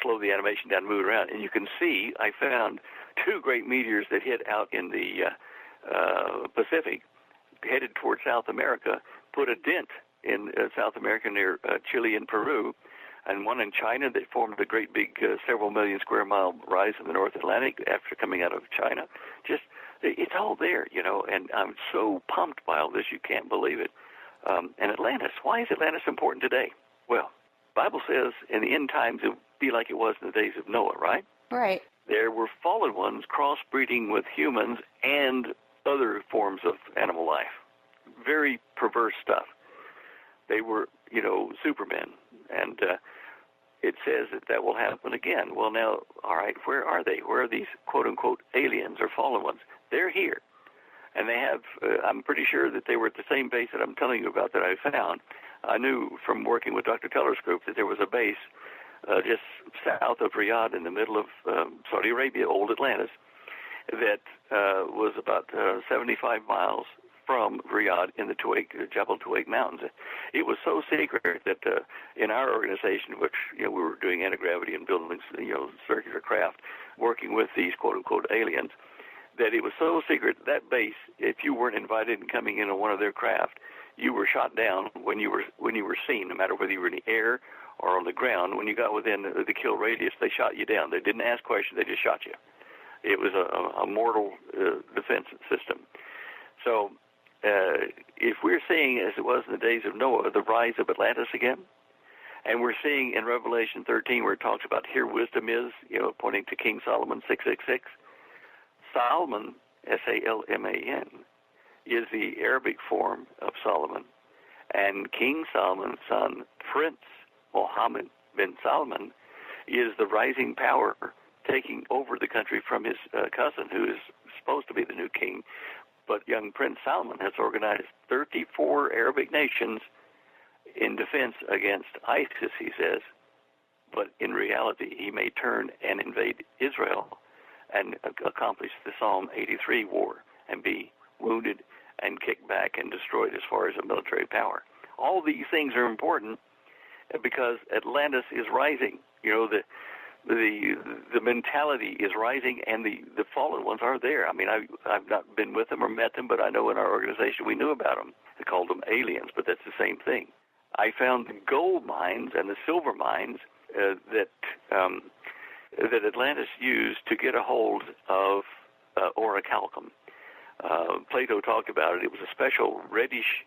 slow the animation down and move it around, and you can see I found 2 great meteors that hit out in the Pacific, headed toward South America, put a dent in South America near Chile and Peru, and one in China that formed a great big several million square mile rise in the North Atlantic after coming out of China. Just, it's all there, and I'm so pumped by all this, you can't believe it. And Atlantis, why is Atlantis important today? Well, the Bible says in the end times it will be like it was in the days of Noah, right? Right. There were fallen ones crossbreeding with humans and other forms of animal life. Very perverse stuff. They were, supermen, and it says that will happen again. Well, now, all right, where are they? Where are these quote-unquote aliens or fallen ones? They're here, and they have, I'm pretty sure that they were at the same base that I'm telling you about that I found. I knew from working with Dr. Teller's group that there was a base just south of Riyadh in the middle of Saudi Arabia, old Atlantis, that was about 75 miles from Riyadh in the Jabal Tuwaiq Mountains. It was so secret that in our organization, which we were doing anti-gravity and building circular craft, working with these quote-unquote aliens, that it was so secret that base, if you weren't invited and coming in on one of their craft, you were shot down when you were seen, no matter whether you were in the air or on the ground. When you got within the kill radius, they shot you down. They didn't ask questions; they just shot you. It was a mortal defense system. So, if we're seeing, as it was in the days of Noah, the rise of Atlantis again, and we're seeing in Revelation 13 where it talks about here wisdom is, pointing to King Solomon 666. Solomon, Salman, is the Arabic form of Solomon, and King Solomon's son, Prince Mohammed bin Salman, is the rising power taking over the country from his cousin, who is supposed to be the new king. But young Prince Salman has organized 34 Arabic nations in defense against ISIS, he says. But in reality, he may turn and invade Israel and accomplish the Psalm 83 war and be wounded and kicked back and destroyed as far as a military power. All these things are important because Atlantis is rising. The mentality is rising, and the fallen ones are there. I mean, I've not been with them or met them, but I know in our organization we knew about them. They called them aliens, but that's the same thing. I found the gold mines and the silver mines that Atlantis used to get a hold of orichalcum. Plato talked about it. It was a special reddish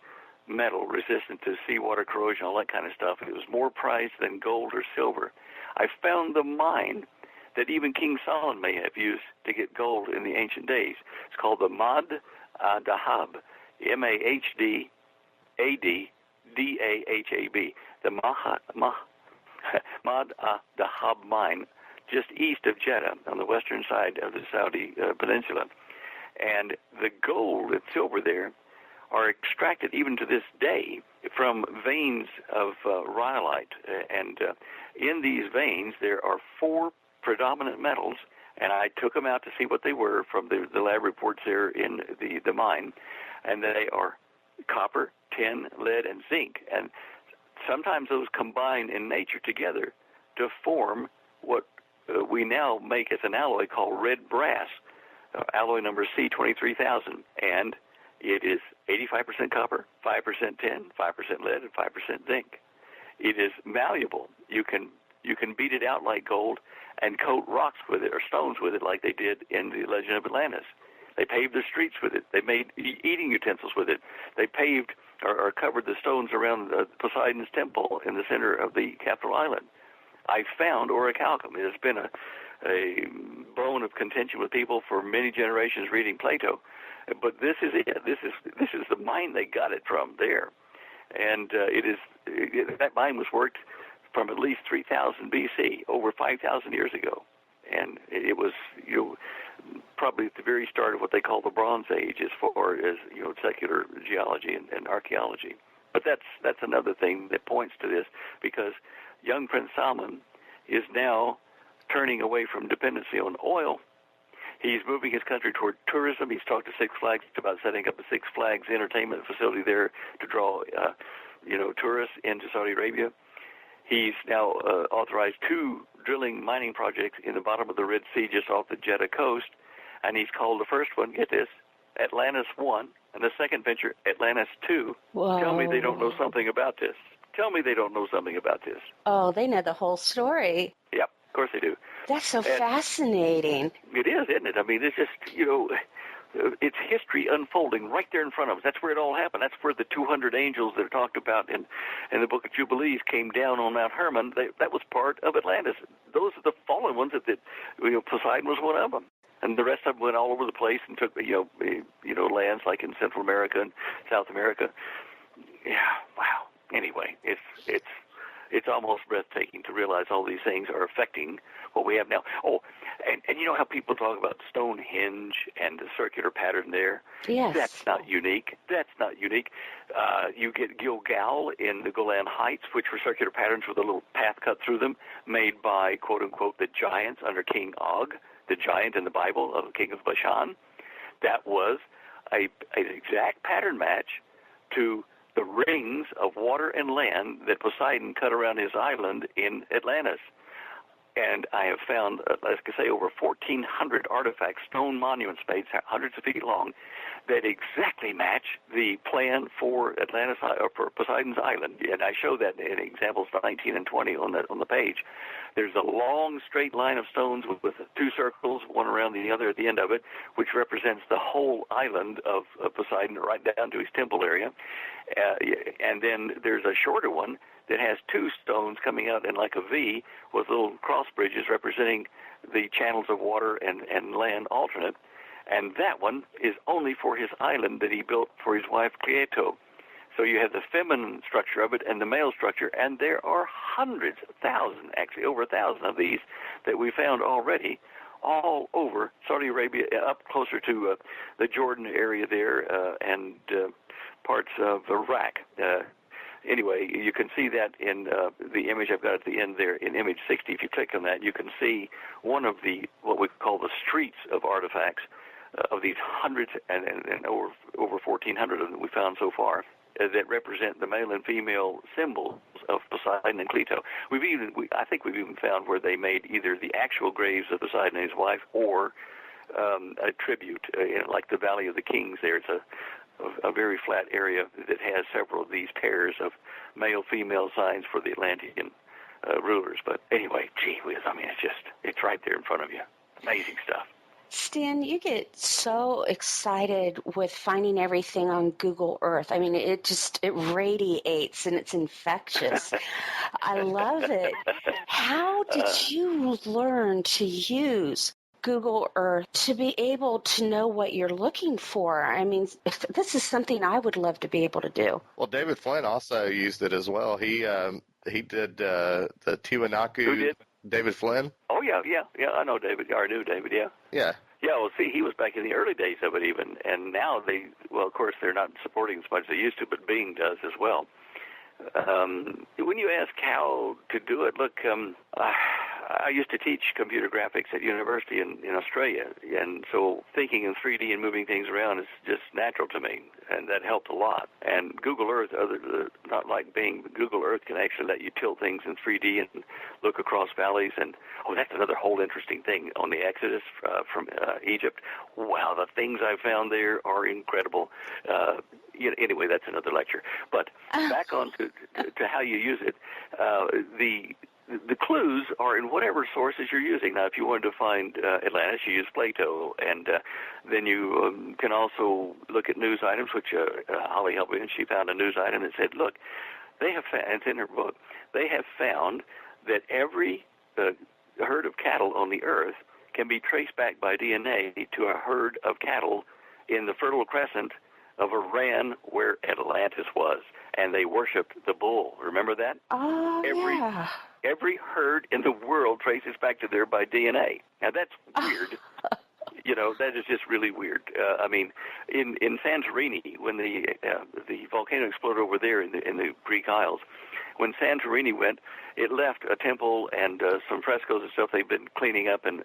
metal resistant to seawater corrosion, all that kind of stuff. It was more prized than gold or silver. I found the mine that even King Solomon may have used to get gold in the ancient days. It's called the Mad-Dahab, Mad-Dahab, the Mad-Dahab mine, just east of Jeddah on the western side of the Saudi peninsula. And the gold and silver there are extracted even to this day from veins of rhyolite. And in these veins, there are 4 predominant metals, and I took them out to see what they were from the lab reports there in the mine. And they are copper, tin, lead, and zinc. And sometimes those combine in nature together to form what we now make as an alloy called red brass, alloy number C23000. And it is 85% copper, 5% tin, 5% lead, and 5% zinc. It is malleable. You can beat it out like gold and coat rocks with it or stones with it like they did in the Legend of Atlantis. They paved the streets with it. They made eating utensils with it. They paved or covered the stones around Poseidon's temple in the center of the capital island. I found orichalcum. It has been a bone of contention with people for many generations reading Plato. But this is it. This is the mine they got it from there, and that mine was worked from at least 3000 BC, over 5,000 years ago, and it was probably at the very start of what they call the Bronze Age, as far as secular geology and archaeology. But that's another thing that points to this, because young Prince Salman is now turning away from dependency on oil. He's moving his country toward tourism. He's talked to Six Flags about setting up a Six Flags entertainment facility there to draw, tourists into Saudi Arabia. He's now authorized 2 drilling mining projects in the bottom of the Red Sea just off the Jeddah coast, and he's called the first one, get this, Atlantis 1, and the second venture, Atlantis 2. Whoa. Tell me they don't know something about this. Tell me they don't know something about this. Oh, they know the whole story. Yep, of course they do. That's so fascinating. It is, isn't it? I mean, it's just, it's history unfolding right there in front of us. That's where it all happened. That's where the 200 angels that are talked about in the Book of Jubilees came down on Mount Hermon. That was part of Atlantis. Those are the fallen ones that Poseidon was one of them. And the rest of them went all over the place and took, lands like in Central America and South America. Yeah, wow. Anyway, it's almost breathtaking to realize all these things are affecting what we have now. Oh, and you know how people talk about Stonehenge and the circular pattern there? Yes. That's not unique. You get Gilgal in the Golan Heights, which were circular patterns with a little path cut through them, made by, quote-unquote, the giants under King Og, the giant in the Bible, of the king of Bashan. That was an exact pattern match to the rings of water and land that Poseidon cut around his island in Atlantis. And I have found, let's say, over 1,400 artifacts, stone monuments made hundreds of feet long, that exactly match the plan for Atlantis or for Poseidon's Island, and I show that in examples 19 and 20 on the page. There's a long straight line of stones with two circles, one around the other at the end of it, which represents the whole island of Poseidon, right down to his temple area. And then there's a shorter one that has two stones coming out in like a V with little cross bridges representing the channels of water and land alternate. And that one is only for his island that he built for his wife Cleito. So you have the feminine structure of it and the male structure, and there are hundreds, thousands, actually over 1,000 of these that we found already all over Saudi Arabia, up closer to the Jordan area there and parts of Iraq. Anyway, you can see that in the image I've got at the end there in image 60. If you click on that, you can see one of the, what we call the streets of artifacts of these hundreds and over 1,400 of them we found so far that represent the male and female symbols of Poseidon and Cleito. I think we've even found where they made either the actual graves of Poseidon and his wife or a tribute, like the Valley of the Kings there. It's a very flat area that has several of these pairs of male-female signs for the Atlantean rulers. But anyway, gee whiz, I mean, it's right there in front of you. Amazing stuff. Stan, you get so excited with finding everything on Google Earth. I mean, it radiates and it's infectious. I love it. How did you learn to use Google Earth to be able to know what you're looking for? I mean, this is something I would love to be able to do. Well, David Flynn also used it as well. He did the Tiwanaku. Who did? David Flynn. Oh, yeah, I know David. I knew David, yeah. Yeah. Yeah, well, see, he was back in the early days of it even, and now of course, they're not supporting as much as they used to, but Bing does as well. When you ask how to do it, look, I used to teach computer graphics at university in Australia, and so thinking in 3D and moving things around is just natural to me, and that helped a lot. And Google Earth, not like Bing, but Google Earth can actually let you tilt things in 3D and look across valleys. And that's another whole interesting thing on the Exodus from Egypt. Wow, the things I found there are incredible. Anyway, that's another lecture. But back on to how you use it. The clues are in whatever sources you're using. Now, if you wanted to find Atlantis, you use Plato, and then you can also look at news items, which Holly helped me, and she found a news item that said, look, they have found, it's in her book, they have found that every herd of cattle on the earth can be traced back by DNA to a herd of cattle in the Fertile Crescent of Iran where Atlantis was, and they worshipped the bull. Remember that? Oh, yeah. Every herd in the world traces back to there by DNA. Now, that's weird. That is just really weird. I mean, in Santorini, when the volcano exploded over there in the Greek Isles, when Santorini went, it left a temple and some frescoes and stuff they've been cleaning up and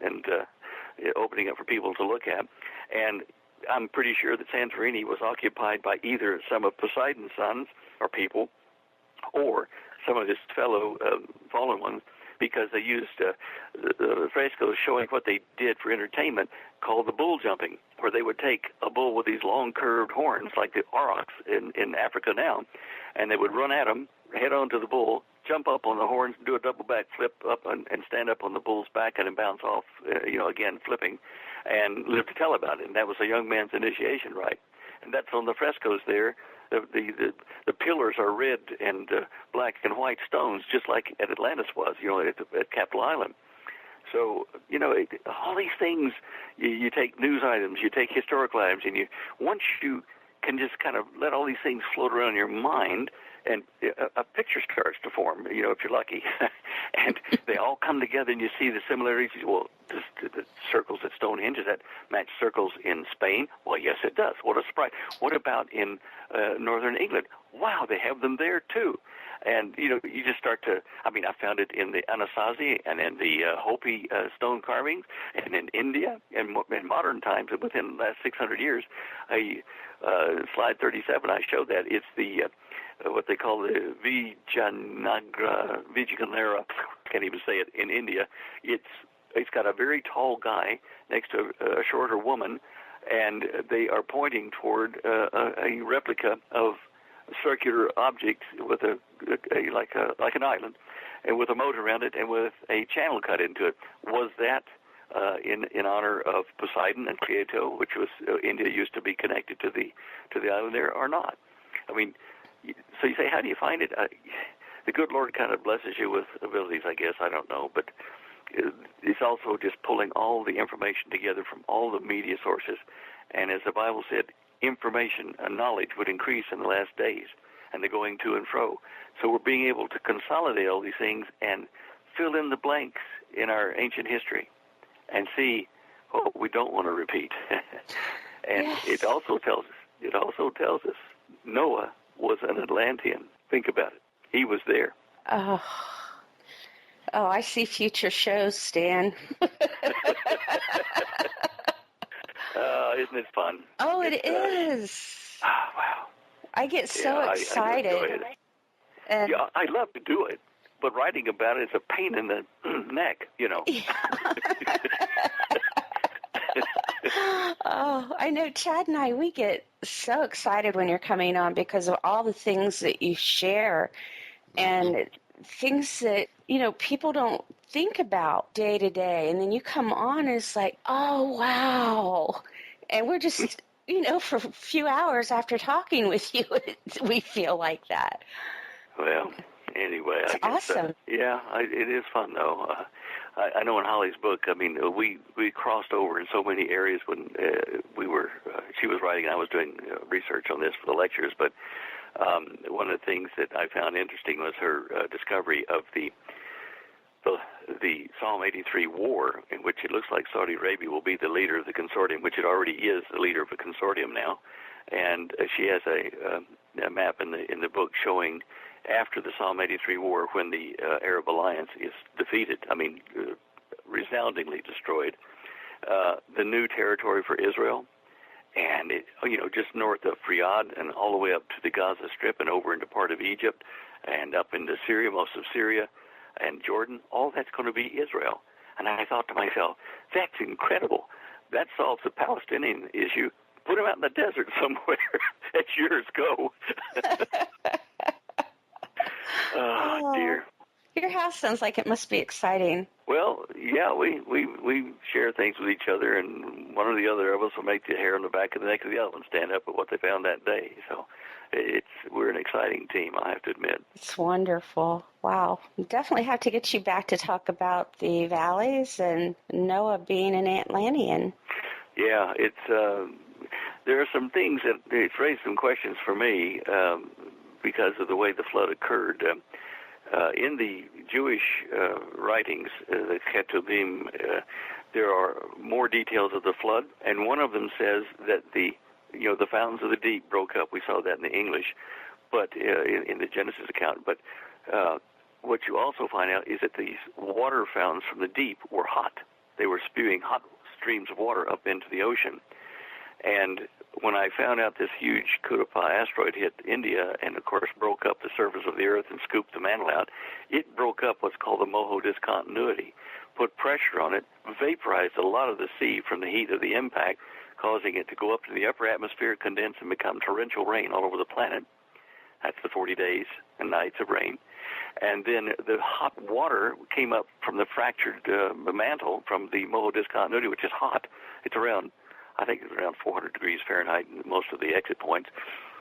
opening up for people to look at. And I'm pretty sure that Santorini was occupied by either some of Poseidon's sons or people or some of his fellow fallen ones, because they used the frescoes showing what they did for entertainment called the bull jumping, where they would take a bull with these long curved horns like the aurochs in Africa now, and they would run at him, head on to the bull, jump up on the horns, do a double back flip up and stand up on the bull's back and then bounce off, again flipping, and live to tell about it. And that was a young man's initiation rite. And that's on the frescoes there. The pillars are red and black and white stones, just like at Atlantis was, at Capitol Island. So, all these things, you take news items, you take historical items, and once you can just kind of let all these things float around in your mind, and a picture starts to form, if you're lucky. And they all come together and you see the similarities. Well, the circles at Stonehenge, does that match circles in Spain? Well, yes, it does. What a surprise. What about in northern England? Wow, they have them there too. And, you just start to, I found it in the Anasazi and in the Hopi stone carvings, and in India, and in modern times, within the last 600 years. Slide 37, I showed that. It's the what they call the Vijayanagara, can't even say it, in India. It's got a very tall guy next to a shorter woman, and they are pointing toward a replica of a circular object with like an island, and with a moat around it, and with a channel cut into it. Was that in honor of Poseidon and Cleito, which was India used to be connected to the island there, or not? I mean, so you say, how do you find it? The good Lord kind of blesses you with abilities, I guess. I don't know, but it's also just pulling all the information together from all the media sources. And as the Bible said, information and knowledge would increase in the last days, and the going to and fro. So we're being able to consolidate all these things and fill in the blanks in our ancient history and see what we don't want to repeat. And yes. It also tells us Noah was an Atlantean. Think about it. He was there. Oh, I see future shows, Stan. Isn't it fun? Oh, it is. Oh, wow. I get so excited. I enjoy it. And yeah, I love to do it, but writing about it is a pain in the neck, you know. Yeah. Oh, I know Chad and I, we get so excited when you're coming on because of all the things that you share and things that, people don't think about day to day. And then you come on and it's like, oh, wow. And we're just, for a few hours after talking with you, we feel like that. Well, anyway. It's awesome. It is fun, though. I know in Holly's book, I mean, we crossed over in so many areas when she was writing and I was doing research on this for the lectures, but one of the things that I found interesting was her discovery of the Psalm 83 war, in which it looks like Saudi Arabia will be the leader of the consortium, which it already is the leader of a consortium now. And she has a map in the book showing after the Psalm 83 war, when the Arab alliance is defeated, resoundingly destroyed, the new territory for Israel, and it, just north of Riyadh and all the way up to the Gaza Strip and over into part of Egypt and up into Syria, most of Syria and Jordan, all that's going to be Israel. And I thought to myself, that's incredible. That solves the Palestinian issue. Put them out in the desert somewhere. Let yours go. Oh, dear. Your house sounds like it must be exciting. Well, yeah, we share things with each other, and one or the other of us will make the hair on the back of the neck of the other one stand up at what they found that day. So we're an exciting team, I have to admit. It's wonderful. Wow. We definitely have to get you back to talk about the valleys and Noah being an Atlantean. Yeah, there are some things that it's raised some questions for me because of the way the flood occurred. In the Jewish writings, the Ketuvim, there are more details of the flood, and one of them says that the fountains of the deep broke up. We saw that in the English, but in the Genesis account. But what you also find out is that these water fountains from the deep were hot. They were spewing hot streams of water up into the ocean. And when I found out this huge Kudapa asteroid hit India and, of course, broke up the surface of the Earth and scooped the mantle out, it broke up what's called the Moho discontinuity, put pressure on it, vaporized a lot of the sea from the heat of the impact, causing it to go up to the upper atmosphere, condense, and become torrential rain all over the planet. That's the 40 days and nights of rain. And then the hot water came up from the fractured mantle from the Moho discontinuity, which is hot. It's around 400 degrees Fahrenheit in most of the exit points.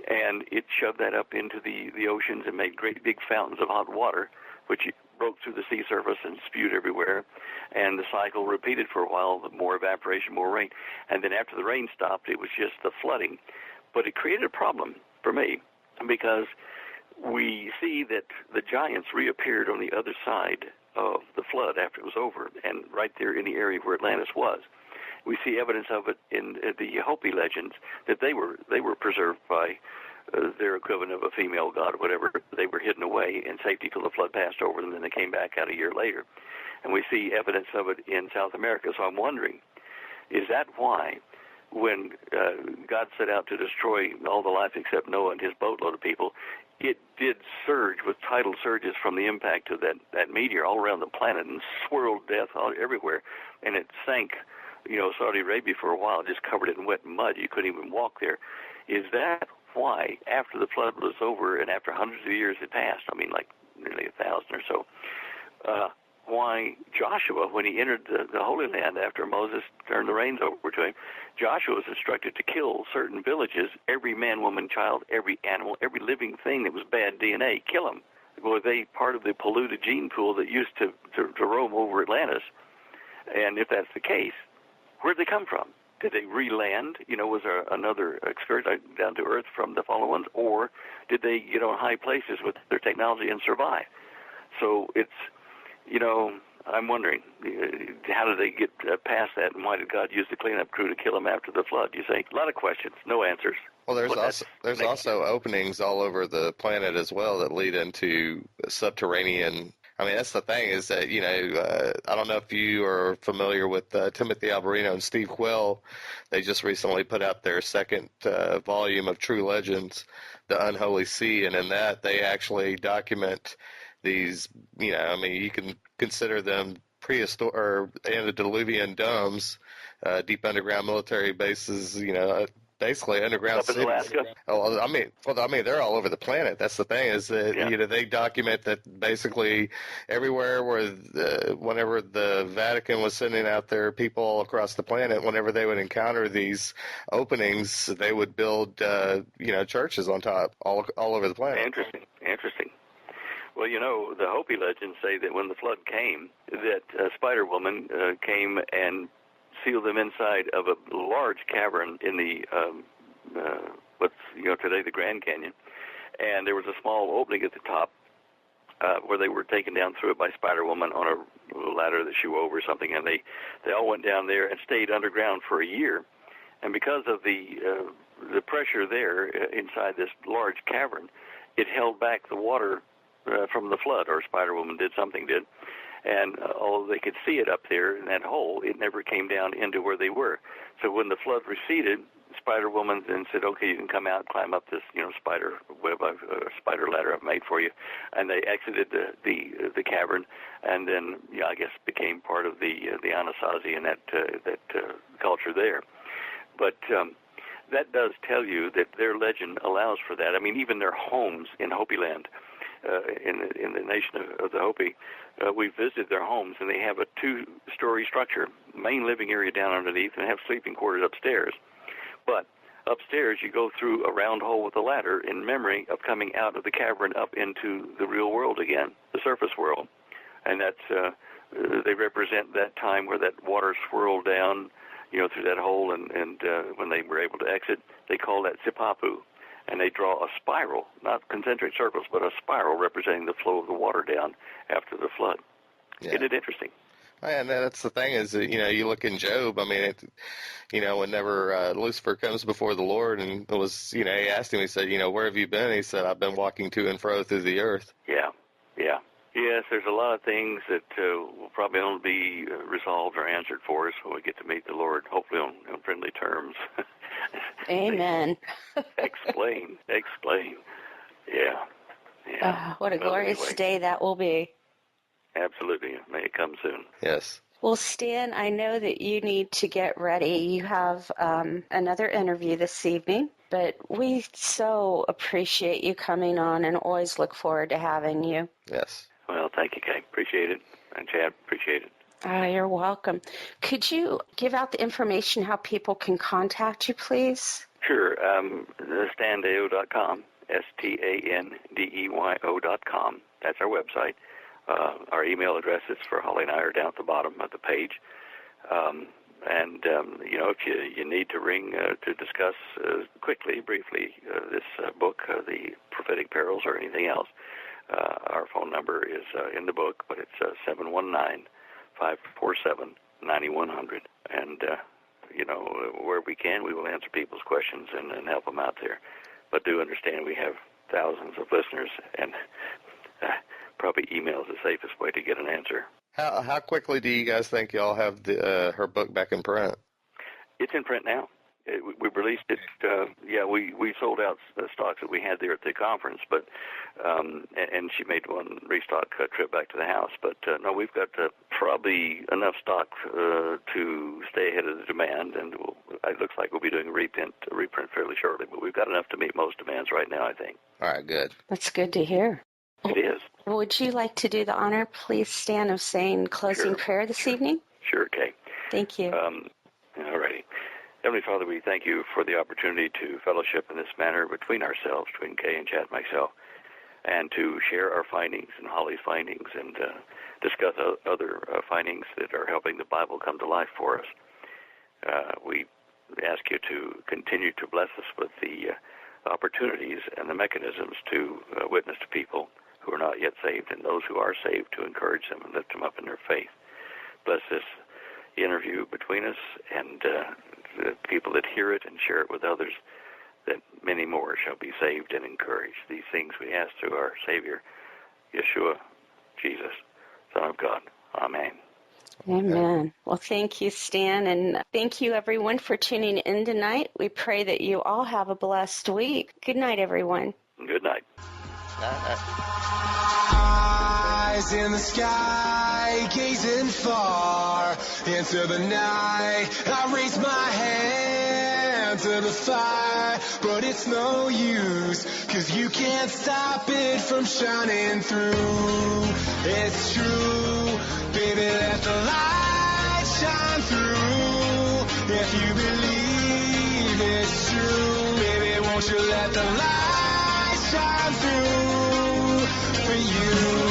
And it shoved that up into the oceans and made great big fountains of hot water, which broke through the sea surface and spewed everywhere. And the cycle repeated for a while, more evaporation, more rain. And then after the rain stopped, it was just the flooding. But it created a problem for me because we see that the giants reappeared on the other side of the flood after it was over, and right there in the area where Atlantis was. We see evidence of it in the Hopi legends that they were preserved by their equivalent of a female god or whatever. They were hidden away in safety till the flood passed over them, and then they came back out a year later. And we see evidence of it in South America. So I'm wondering, is that why when God set out to destroy all the life except Noah and his boatload of people, it did surge with tidal surges from the impact of that meteor all around the planet and swirled death everywhere, and it sank Saudi Arabia for a while, just covered it in wet mud. You couldn't even walk there. Is that why, after the flood was over and after hundreds of years had passed, like nearly 1,000 or so, why Joshua, when he entered the Holy Land after Moses turned the reins over to him, Joshua was instructed to kill certain villages, every man, woman, child, every animal, every living thing that was bad DNA, kill them. Were they part of the polluted gene pool that used to roam over Atlantis? And if that's the case, where'd they come from? Did they re-land? Was there another excursion down to Earth from the fallen ones? Or did they get on high places with their technology and survive? So it's, I'm wondering, how did they get past that, and why did God use the cleanup crew to kill them after the flood? You say, a lot of questions, no answers. Well, there's also openings all over the planet as well that lead into subterranean. That's the thing is that, I don't know if you are familiar with Timothy Alberino and Steve Quill. They just recently put out their second volume of True Legends, The Unholy Sea, and in that they actually document these, you can consider them prehistoric or antediluvian domes, deep underground military bases, basically underground cities. Alaska? They're all over the planet. That's the thing is that they document that basically everywhere where whenever the Vatican was sending out their people all across the planet, whenever they would encounter these openings, they would build churches on top all over the planet. Interesting. Well, the Hopi legends say that when the flood came, that Spider-Woman came and sealed them inside of a large cavern in the what's today the Grand Canyon, and there was a small opening at the top where they were taken down through it by Spider-Woman on a ladder that she wove or something, and they all went down there and stayed underground for a year, and because of the pressure there inside this large cavern, it held back the water from the flood, or Spider-Woman did. And although they could see it up there in that hole, it never came down into where they were. So when the flood receded, Spider-Woman then said, okay, you can come out, climb up this, spider web, spider ladder I've made for you. And they exited the cavern, and then, I guess became part of the Anasazi and that culture there. But that does tell you that their legend allows for that. Even their homes in Hopi land, in the nation of the Hopi, we visited their homes, and they have a 2-story structure, main living area down underneath, and have sleeping quarters upstairs. But upstairs, you go through a round hole with a ladder in memory of coming out of the cavern up into the real world again, the surface world. And that's they represent that time where that water swirled down, through that hole, and when they were able to exit, they call that Sipapu. And they draw a spiral, not concentric circles, but a spiral representing the flow of the water down after the flood. Yeah. Isn't it interesting? And that's the thing is, you look in Job, whenever Lucifer comes before the Lord and he asked him, he said, where have you been? He said, I've been walking to and fro through the earth. Yeah. Yes, there's a lot of things that will probably only be resolved or answered for us when we get to meet the Lord, hopefully on friendly terms. Amen. Explain. Yeah. What a glorious day that will be. Absolutely. May it come soon. Yes. Well, Stan, I know that you need to get ready. You have another interview this evening, but we so appreciate you coming on and always look forward to having you. Yes. Well, thank you, Kay. Appreciate it. And Chad, appreciate it. You're welcome. Could you give out the information how people can contact you, please? Sure. StanDeyo.com, StanDeyo.com. That's our website. Our email addresses for Holly and I are down at the bottom of the page. If you need to ring to discuss briefly, this book, The Prophetic Perils, or anything else, our phone number is in the book, but it's 719-547-9100. And, where we can, we will answer people's questions and help them out there. But do understand we have thousands of listeners, and probably email is the safest way to get an answer. How quickly do you guys think y'all have her book back in print? It's in print now. we released it. We sold out the stocks that we had there at the conference, but and she made one restock trip back to the house. But no, we've got probably enough stock to stay ahead of the demand, and it looks like we'll be doing a reprint fairly shortly. But we've got enough to meet most demands right now, I think. All right, good. That's good to hear. It is. Would you like to do the honor, please, Stan, of saying closing prayer this evening? Sure, Kay. Thank you. All righty. Heavenly Father, we thank you for the opportunity to fellowship in this manner between ourselves, between Kay and Chad and myself, and to share our findings and Holly's findings and discuss other findings that are helping the Bible come to life for us. We ask you to continue to bless us with the opportunities and the mechanisms to witness to people who are not yet saved, and those who are saved to encourage them and lift them up in their faith. Bless this interview between us and the people that hear it and share it with others, that many more shall be saved and encouraged. These things we ask through our Savior, Yeshua, Jesus, Son of God. Amen. Amen. Well, thank you, Stan, and thank you, everyone, for tuning in tonight. We pray that you all have a blessed week. Good night, everyone. Good night. Eyes in the sky, gazing far into the night. I raise my hand to the fire, but it's no use, 'cause you can't stop it from shining through. It's true, baby, let the light shine through. If you believe it's true, baby, won't you let the light shine through for you?